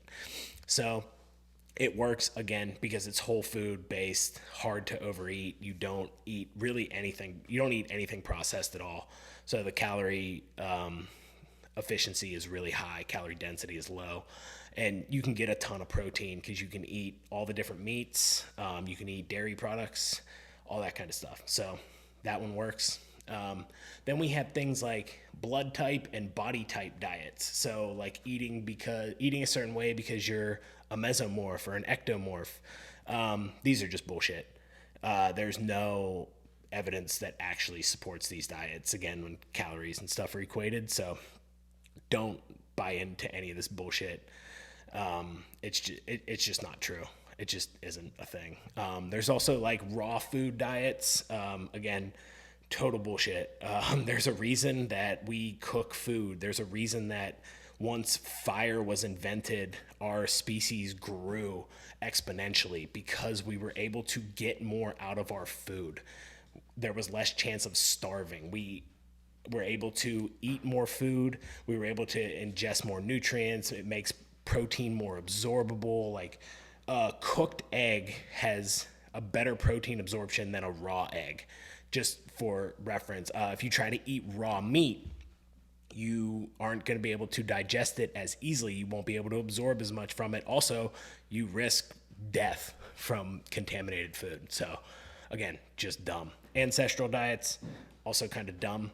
So it works, again, because it's whole food based, hard to overeat. You don't eat really anything. You don't eat anything processed at all. So the calorie efficiency is really high. Calorie density is low. And you can get a ton of protein because you can eat all the different meats. You can eat dairy products, all that kind of stuff. So that one works. Then we have things like blood type and body type diets. So like eating a certain way because you're a mesomorph or an ectomorph. These are just bullshit. There's no evidence that actually supports these diets, again, when calories and stuff are equated. So don't buy into any of this bullshit. It's just not true. It just isn't a thing. There's also like raw food diets. Again, total bullshit. There's a reason that we cook food. There's a reason that once fire was invented, our species grew exponentially because we were able to get more out of our food. There was less chance of starving. We were able to eat more food. We were able to ingest more nutrients. It makes protein more absorbable. Like a cooked egg has a better protein absorption than a raw egg. Just for reference, if you try to eat raw meat, you aren't going to be able to digest it as easily. You won't be able to absorb as much from it. Also, you risk death from contaminated food. So, again, just dumb. Ancestral diets, also kind of dumb.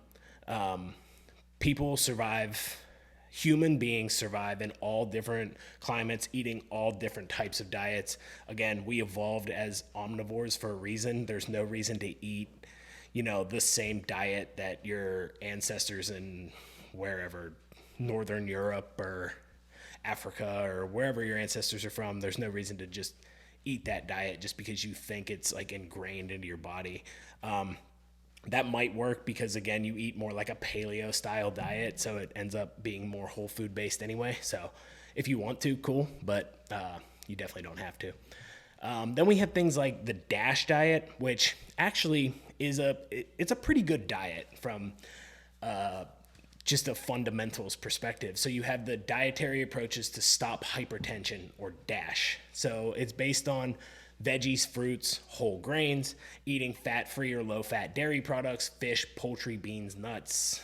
Human beings survive in all different climates, eating all different types of diets. Again, we evolved as omnivores for a reason. There's no reason to eat the same diet that your ancestors in wherever, Northern Europe or Africa or wherever your ancestors are from, there's no reason to just eat that diet just because you think it's like ingrained into your body. That might work because, again, you eat more like a paleo style diet, so it ends up being more whole food based anyway. So if you want to, cool, but you definitely don't have to. Then we have things like the DASH diet, which actually it's a pretty good diet from just a fundamentals perspective. So you have the dietary approaches to stop hypertension, or DASH. So it's based on veggies, fruits, whole grains, eating fat-free or low-fat dairy products, fish, poultry, beans, nuts,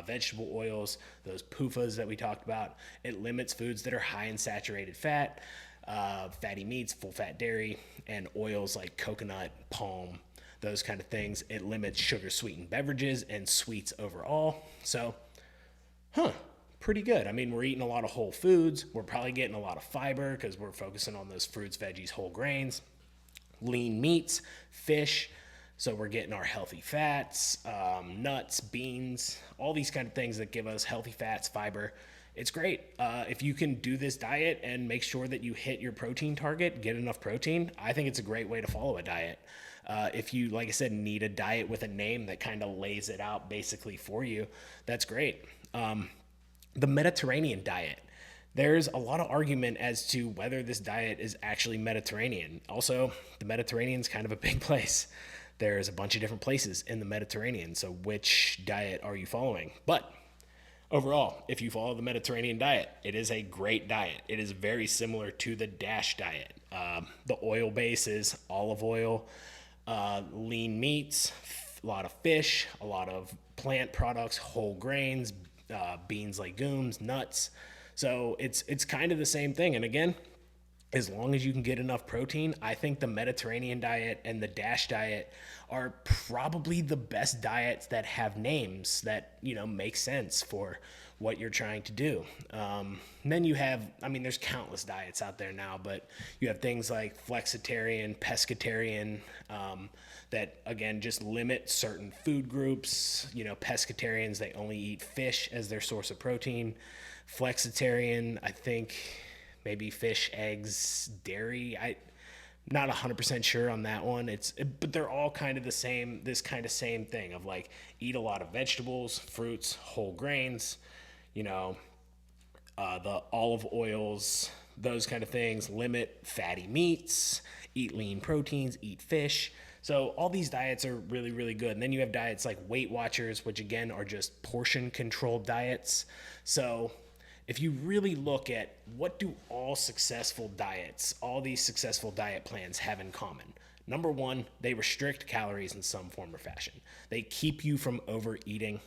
vegetable oils, those PUFAs that we talked about. It limits foods that are high in saturated fat, fatty meats, full-fat dairy, and oils like coconut, palm, those kind of things. It limits sugar-sweetened beverages and sweets overall. So, pretty good. I mean, we're eating a lot of whole foods. We're probably getting a lot of fiber because we're focusing on those fruits, veggies, whole grains, lean meats, fish. So we're getting our healthy fats, nuts, beans, all these kind of things that give us healthy fats, fiber. It's great. If you can do this diet and make sure that you hit your protein target, get enough protein, I think it's a great way to follow a diet. If you, like I said, need a diet with a name that kind of lays it out basically for you, that's great. The Mediterranean diet. There's a lot of argument as to whether this diet is actually Mediterranean. Also, the Mediterranean is kind of a big place. There's a bunch of different places in the Mediterranean, so which diet are you following? But overall, if you follow the Mediterranean diet, it is a great diet. It is very similar to the DASH diet. The oil base is olive oil, lean meats, a lot of fish, a lot of plant products, whole grains, beans, legumes, nuts. So it's kind of the same thing. And again, as long as you can get enough protein, I think the Mediterranean diet and the DASH diet are probably the best diets that have names that, make sense for what you're trying to do. And then you have, there's countless diets out there now, but you have things like flexitarian, pescatarian, that again, just limit certain food groups. Pescatarians, they only eat fish as their source of protein. Flexitarian, I think maybe fish, eggs, dairy. I'm not 100% sure on that one. But they're all kind of the same, this kind of same thing of like eat a lot of vegetables, fruits, whole grains, the olive oils, those kind of things, limit fatty meats, eat lean proteins, eat fish. So all these diets are really, really good. And then you have diets like Weight Watchers, which again are just portion controlled diets. So if you really look at what do all successful diets, all these successful diet plans have in common? Number one, they restrict calories in some form or fashion. They keep you from overeating,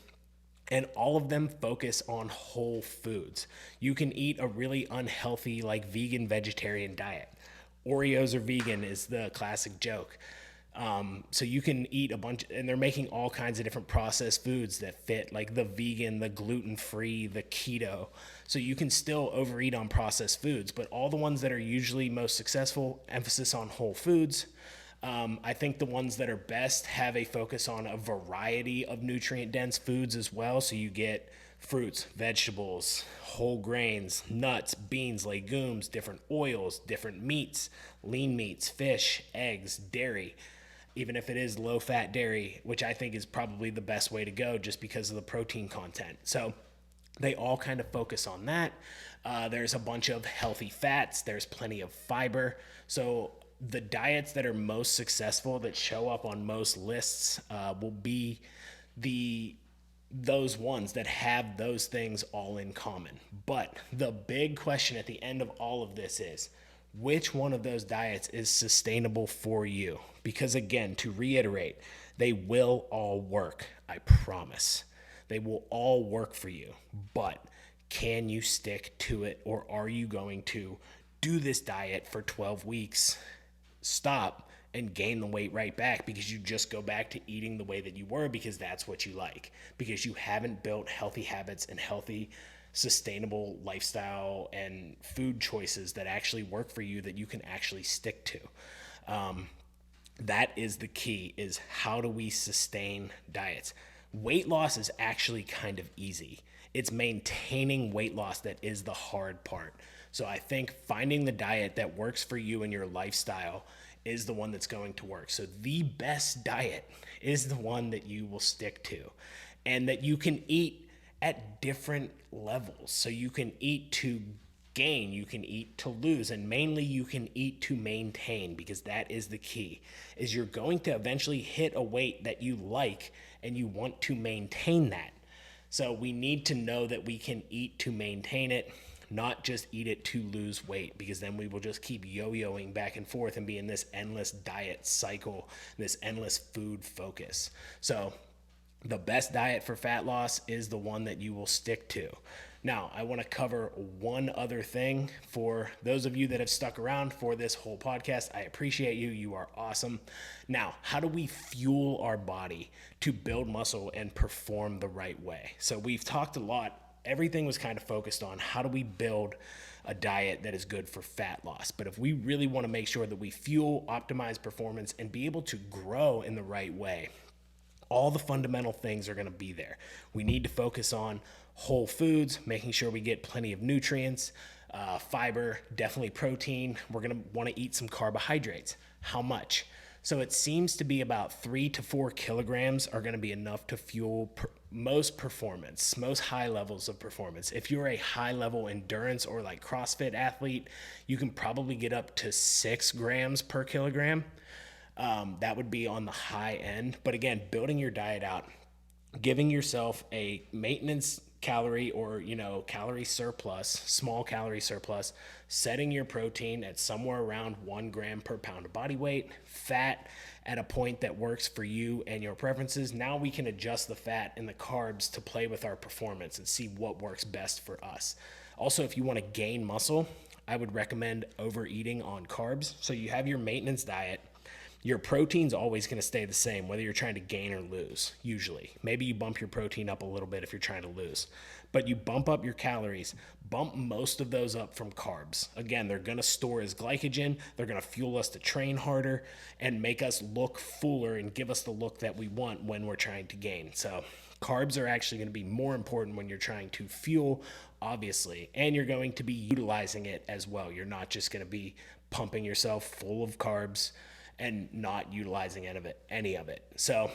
and all of them focus on whole foods. You can eat a really unhealthy, like vegan, vegetarian diet. Oreos are vegan is the classic joke. So you can eat a bunch, and they're making all kinds of different processed foods that fit, like the vegan, the gluten-free, the keto. So you can still overeat on processed foods, but all the ones that are usually most successful, emphasis on whole foods. I think the ones that are best have a focus on a variety of nutrient-dense foods as well. So you get fruits, vegetables, whole grains, nuts, beans, legumes, different oils, different meats, lean meats, fish, eggs, dairy, even if it is low-fat dairy, which I think is probably the best way to go just because of the protein content. So they all kind of focus on that. There's a bunch of healthy fats. There's plenty of fiber. So the diets that are most successful that show up on most lists will be those ones that have those things all in common. But the big question at the end of all of this is, which one of those diets is sustainable for you? Because again, to reiterate, they will all work. I promise. They will all work for you. But can you stick to it, or are you going to do this diet for 12 weeks, stop, and gain the weight right back because you just go back to eating the way that you were because that's what you like, because you haven't built healthy habits and healthy, sustainable lifestyle and food choices that actually work for you that you can actually stick to. That is the key, is how do we sustain diets? Weight loss is actually kind of easy. It's maintaining weight loss that is the hard part. So I think finding the diet that works for you and your lifestyle is the one that's going to work. So the best diet is the one that you will stick to and that you can eat at different levels. So you can eat to gain, you can eat to lose, and mainly you can eat to maintain, because that is the key, is you're going to eventually hit a weight that you like and you want to maintain that. So we need to know that we can eat to maintain it. not just eat it to lose weight, because then we will just keep yo-yoing back and forth and be in this endless diet cycle, this endless food focus. So the best diet for fat loss is the one that you will stick to. Now, I want to cover one other thing for those of you that have stuck around for this whole podcast. I appreciate you. You are awesome. Now, how do we fuel our body to build muscle and perform the right way? So we've talked a lot. Everything was kind of focused on how do we build a diet that is good for fat loss. But if we really want to make sure that we fuel, optimize performance, and be able to grow in the right way, all the fundamental things are going to be there. We need to focus on whole foods, making sure we get plenty of nutrients, fiber, definitely protein. We're going to want to eat some carbohydrates. How much? So it seems to be about 3 to 4 kilograms are going to be enough to fuel most performance, most high levels of performance. If you're a high level endurance or like CrossFit athlete, you can probably get up to 6 grams per kilogram. That would be on the high end. But again, building your diet out, giving yourself a maintenance calorie or, calorie surplus, small calorie surplus, setting your protein at somewhere around 1 gram per pound of body weight, fat at a point that works for you and your preferences. Now we can adjust the fat and the carbs to play with our performance and see what works best for us. Also, if you want to gain muscle, I would recommend overeating on carbs. So you have your maintenance diet. Your protein's always going to stay the same, whether you're trying to gain or lose, usually. Maybe you bump your protein up a little bit if you're trying to lose. But you bump up your calories, bump most of those up from carbs. Again, they're going to store as glycogen. They're going to fuel us to train harder and make us look fuller and give us the look that we want when we're trying to gain. So carbs are actually going to be more important when you're trying to fuel, obviously, and you're going to be utilizing it as well. You're not just going to be pumping yourself full of carbs and not utilizing any of it. So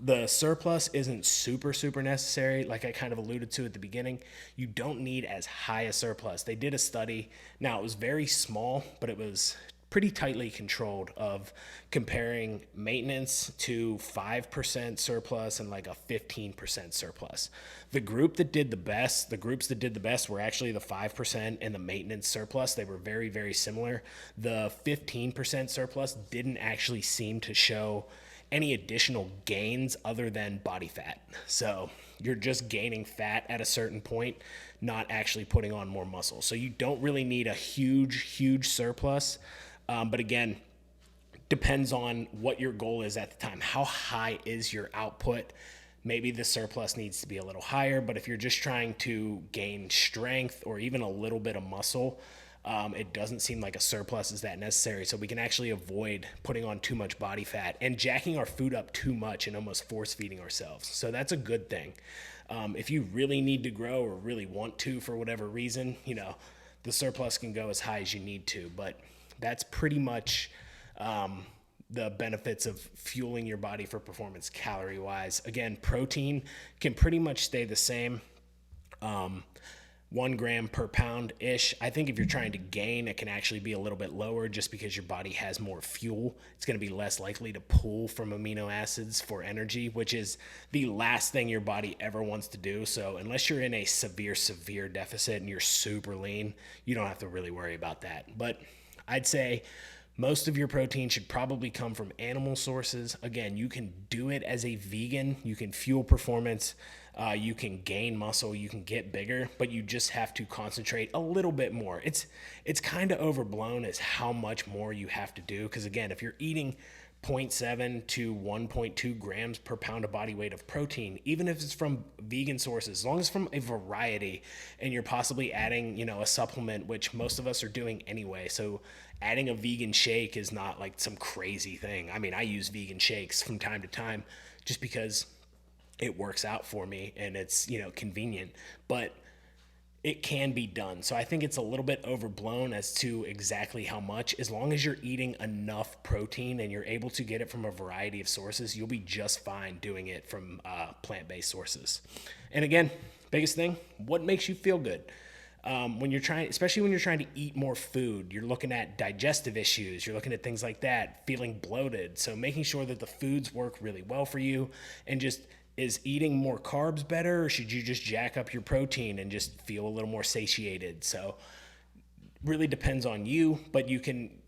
the surplus isn't super necessary. Like I kind of alluded to at the beginning, you don't need as high a surplus. They did a study. Now it was very small, but it was pretty tightly controlled, of comparing maintenance to 5% surplus and like a 15% surplus. The groups that did the best were actually the 5% and the maintenance surplus. They were very, very similar. The 15% surplus didn't actually seem to show any additional gains other than body fat. So you're just gaining fat at a certain point, not actually putting on more muscle. So you don't really need a huge surplus. But again, depends on what your goal is at the time. How high is your output? Maybe the surplus needs to be a little higher, but if you're just trying to gain strength or even a little bit of muscle, it doesn't seem like a surplus is that necessary. So we can actually avoid putting on too much body fat and jacking our food up too much and almost force feeding ourselves. So that's a good thing. If you really need to grow or really want to for whatever reason, the surplus can go as high as you need to, but that's pretty much the benefits of fueling your body for performance calorie wise. Again, protein can pretty much stay the same. 1 gram per pound ish. I think if you're trying to gain, it can actually be a little bit lower just because your body has more fuel. It's going to be less likely to pull from amino acids for energy, which is the last thing your body ever wants to do. So unless you're in a severe deficit and you're super lean, you don't have to really worry about that. But I'd say most of your protein should probably come from animal sources. Again, you can do it as a vegan. You can fuel performance. You can gain muscle. You can get bigger, but you just have to concentrate a little bit more. It's kind of overblown as how much more you have to do. Because again, if you're eating 0.7 to 1.2 grams per pound of body weight of protein, even if it's from vegan sources, as long as from a variety, and you're possibly adding, a supplement, which most of us are doing anyway. So adding a vegan shake is not like some crazy thing. I mean, I use vegan shakes from time to time just because it works out for me and it's, convenient, but it can be done. So I think it's a little bit overblown as to exactly how much. As long as you're eating enough protein and you're able to get it from a variety of sources, you'll be just fine doing it from plant-based sources. And again, biggest thing, what makes you feel good? Especially when you're trying to eat more food, you're looking at digestive issues, you're looking at things like that, feeling bloated. So making sure that the foods work really well for you and just is eating more carbs better, or should you just jack up your protein and just feel a little more satiated? So really depends on you, but you can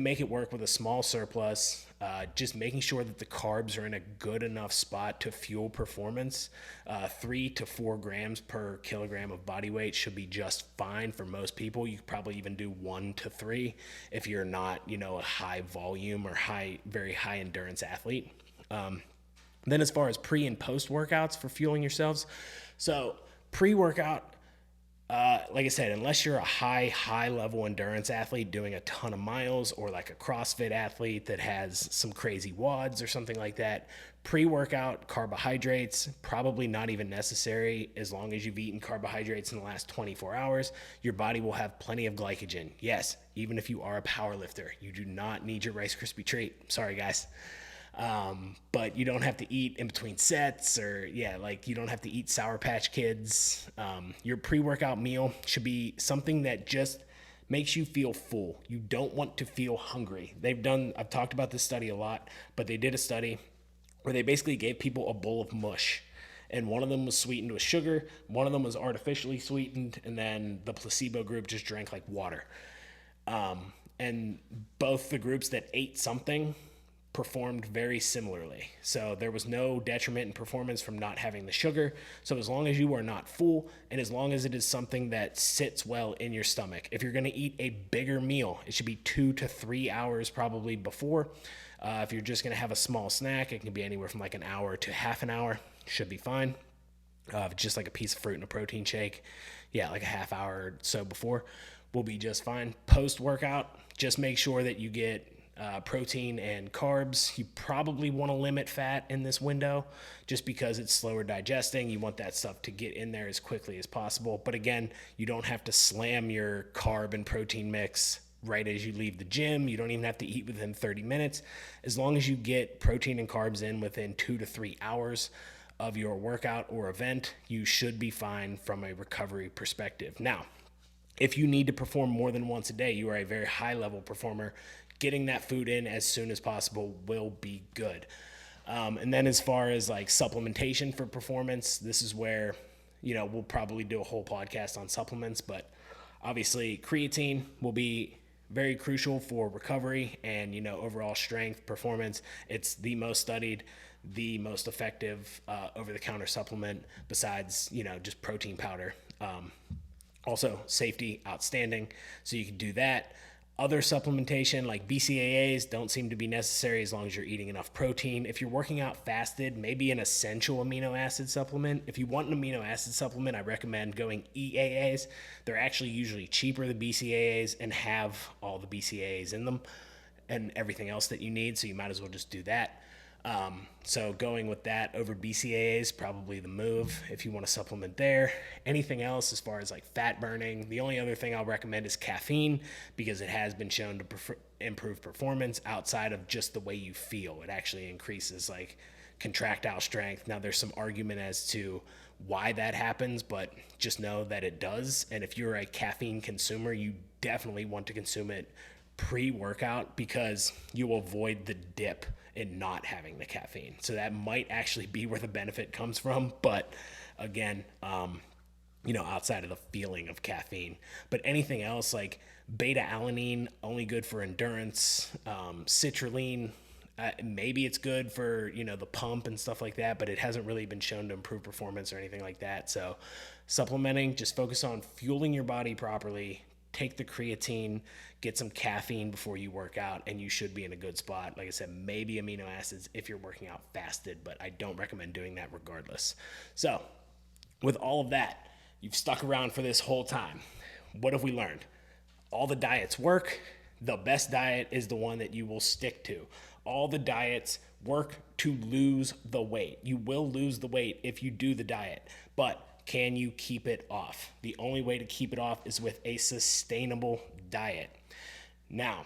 make it work with a small surplus. Just making sure that the carbs are in a good enough spot to fuel performance. 3 to 4 grams per kilogram of body weight should be just fine for most people. You could probably even do 1 to 3 if you're not, a high volume or very high endurance athlete. Then as far as pre and post workouts for fueling yourselves, so pre-workout, like I said, unless you're a high level endurance athlete doing a ton of miles, or like a CrossFit athlete that has some crazy WODs or something like that, pre-workout carbohydrates, probably not even necessary. As long as you've eaten carbohydrates in the last 24 hours, your body will have plenty of glycogen. Yes, even if you are a power lifter, you do not need your Rice Krispie treat. Sorry, guys. But you don't have to eat in between sets, or you don't have to eat Sour Patch Kids. Your pre-workout meal should be something that just makes you feel full. You don't want to feel hungry. I've talked about this study a lot, but they did a study where they basically gave people a bowl of mush, and one of them was sweetened with sugar, one of them was artificially sweetened, and then the placebo group just drank like water. And both the groups that ate something performed very similarly. So there was no detriment in performance from not having the sugar. So as long as you are not full, and as long as it is something that sits well in your stomach, if you're going to eat a bigger meal, it should be 2 to 3 hours probably before. If you're just going to have a small snack, it can be anywhere from like an hour to half an hour. Should be fine. Just like a piece of fruit and a protein shake, like a half hour or so before will be just fine. Post workout, just make sure that you get protein and carbs. You probably want to limit fat in this window just because it's slower digesting. You want that stuff to get in there as quickly as possible. But again, you don't have to slam your carb and protein mix right as you leave the gym. You don't even have to eat within 30 minutes. As long as you get protein and carbs in within 2 to 3 hours of your workout or event, you should be fine from a recovery perspective. Now, if you need to perform more than once a day, you are a very high level performer, getting that food in as soon as possible will be good. And then as far as like supplementation for performance, this is where, we'll probably do a whole podcast on supplements, but obviously creatine will be very crucial for recovery and, overall strength, performance. It's the most studied, the most effective over-the-counter supplement besides, just protein powder. Also, safety, outstanding. So you can do that. Other supplementation like BCAAs don't seem to be necessary as long as you're eating enough protein. If you're working out fasted, maybe an essential amino acid supplement. If you want an amino acid supplement, I recommend going EAAs. They're actually usually cheaper than BCAAs and have all the BCAAs in them and everything else that you need, so you might as well just do that. So going with that over BCAAs is probably the move if you want to supplement there. Anything else as far as like fat burning, the only other thing I'll recommend is caffeine, because it has been shown to improve performance outside of just the way you feel. It actually increases like contractile strength. Now there's some argument as to why that happens, but just know that it does. And if you're a caffeine consumer, you definitely want to consume it pre-workout, because you'll avoid the dip in not having the caffeine. So that might actually be where the benefit comes from. But again, outside of the feeling of caffeine, but anything else like beta alanine, only good for endurance. Citrulline, maybe it's good for, the pump and stuff like that, but it hasn't really been shown to improve performance or anything like that. So supplementing, just focus on fueling your body properly. Take the creatine, get some caffeine before you work out, and you should be in a good spot. Like I said, maybe amino acids if you're working out fasted, but I don't recommend doing that regardless. So with all of that, you've stuck around for this whole time. What have we learned? All the diets work. The best diet is the one that you will stick to. All the diets work to lose the weight. You will lose the weight if you do the diet, but can you keep it off? The only way to keep it off is with a sustainable diet. Now,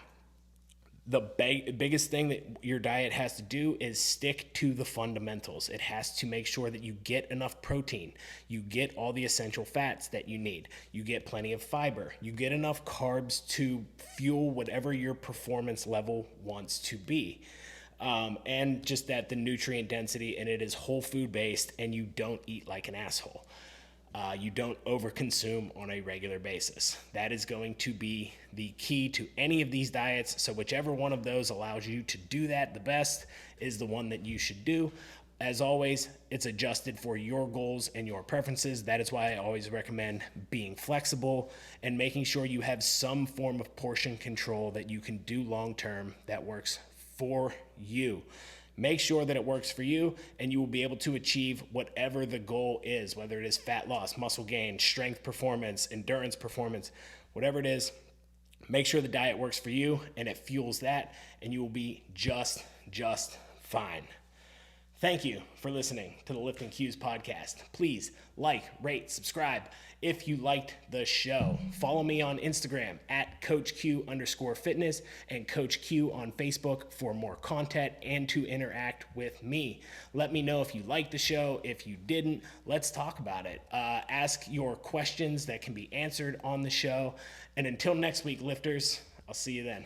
the biggest thing that your diet has to do is stick to the fundamentals. It has to make sure that you get enough protein, you get all the essential fats that you need, you get plenty of fiber, you get enough carbs to fuel whatever your performance level wants to be. And just that the nutrient density in it is whole food based, and you don't eat like an asshole. You don't overconsume on a regular basis. That is going to be the key to any of these diets. So whichever one of those allows you to do that the best is the one that you should do. As always, it's adjusted for your goals and your preferences. That is why I always recommend being flexible and making sure you have some form of portion control that you can do long term that works for you. Make sure that it works for you, and you will be able to achieve whatever the goal is, whether it is fat loss, muscle gain, strength performance, endurance performance, whatever it is. Make sure the diet works for you and it fuels that, and you will be just fine. Thank you for listening to the Lifting Cues podcast. Please like, rate, subscribe if you liked the show. Follow me on Instagram at CoachQ_fitness and Coach Q on Facebook for more content and to interact with me. Let me know if you liked the show. If you didn't, let's talk about it. Ask your questions that can be answered on the show. And until next week, lifters, I'll see you then.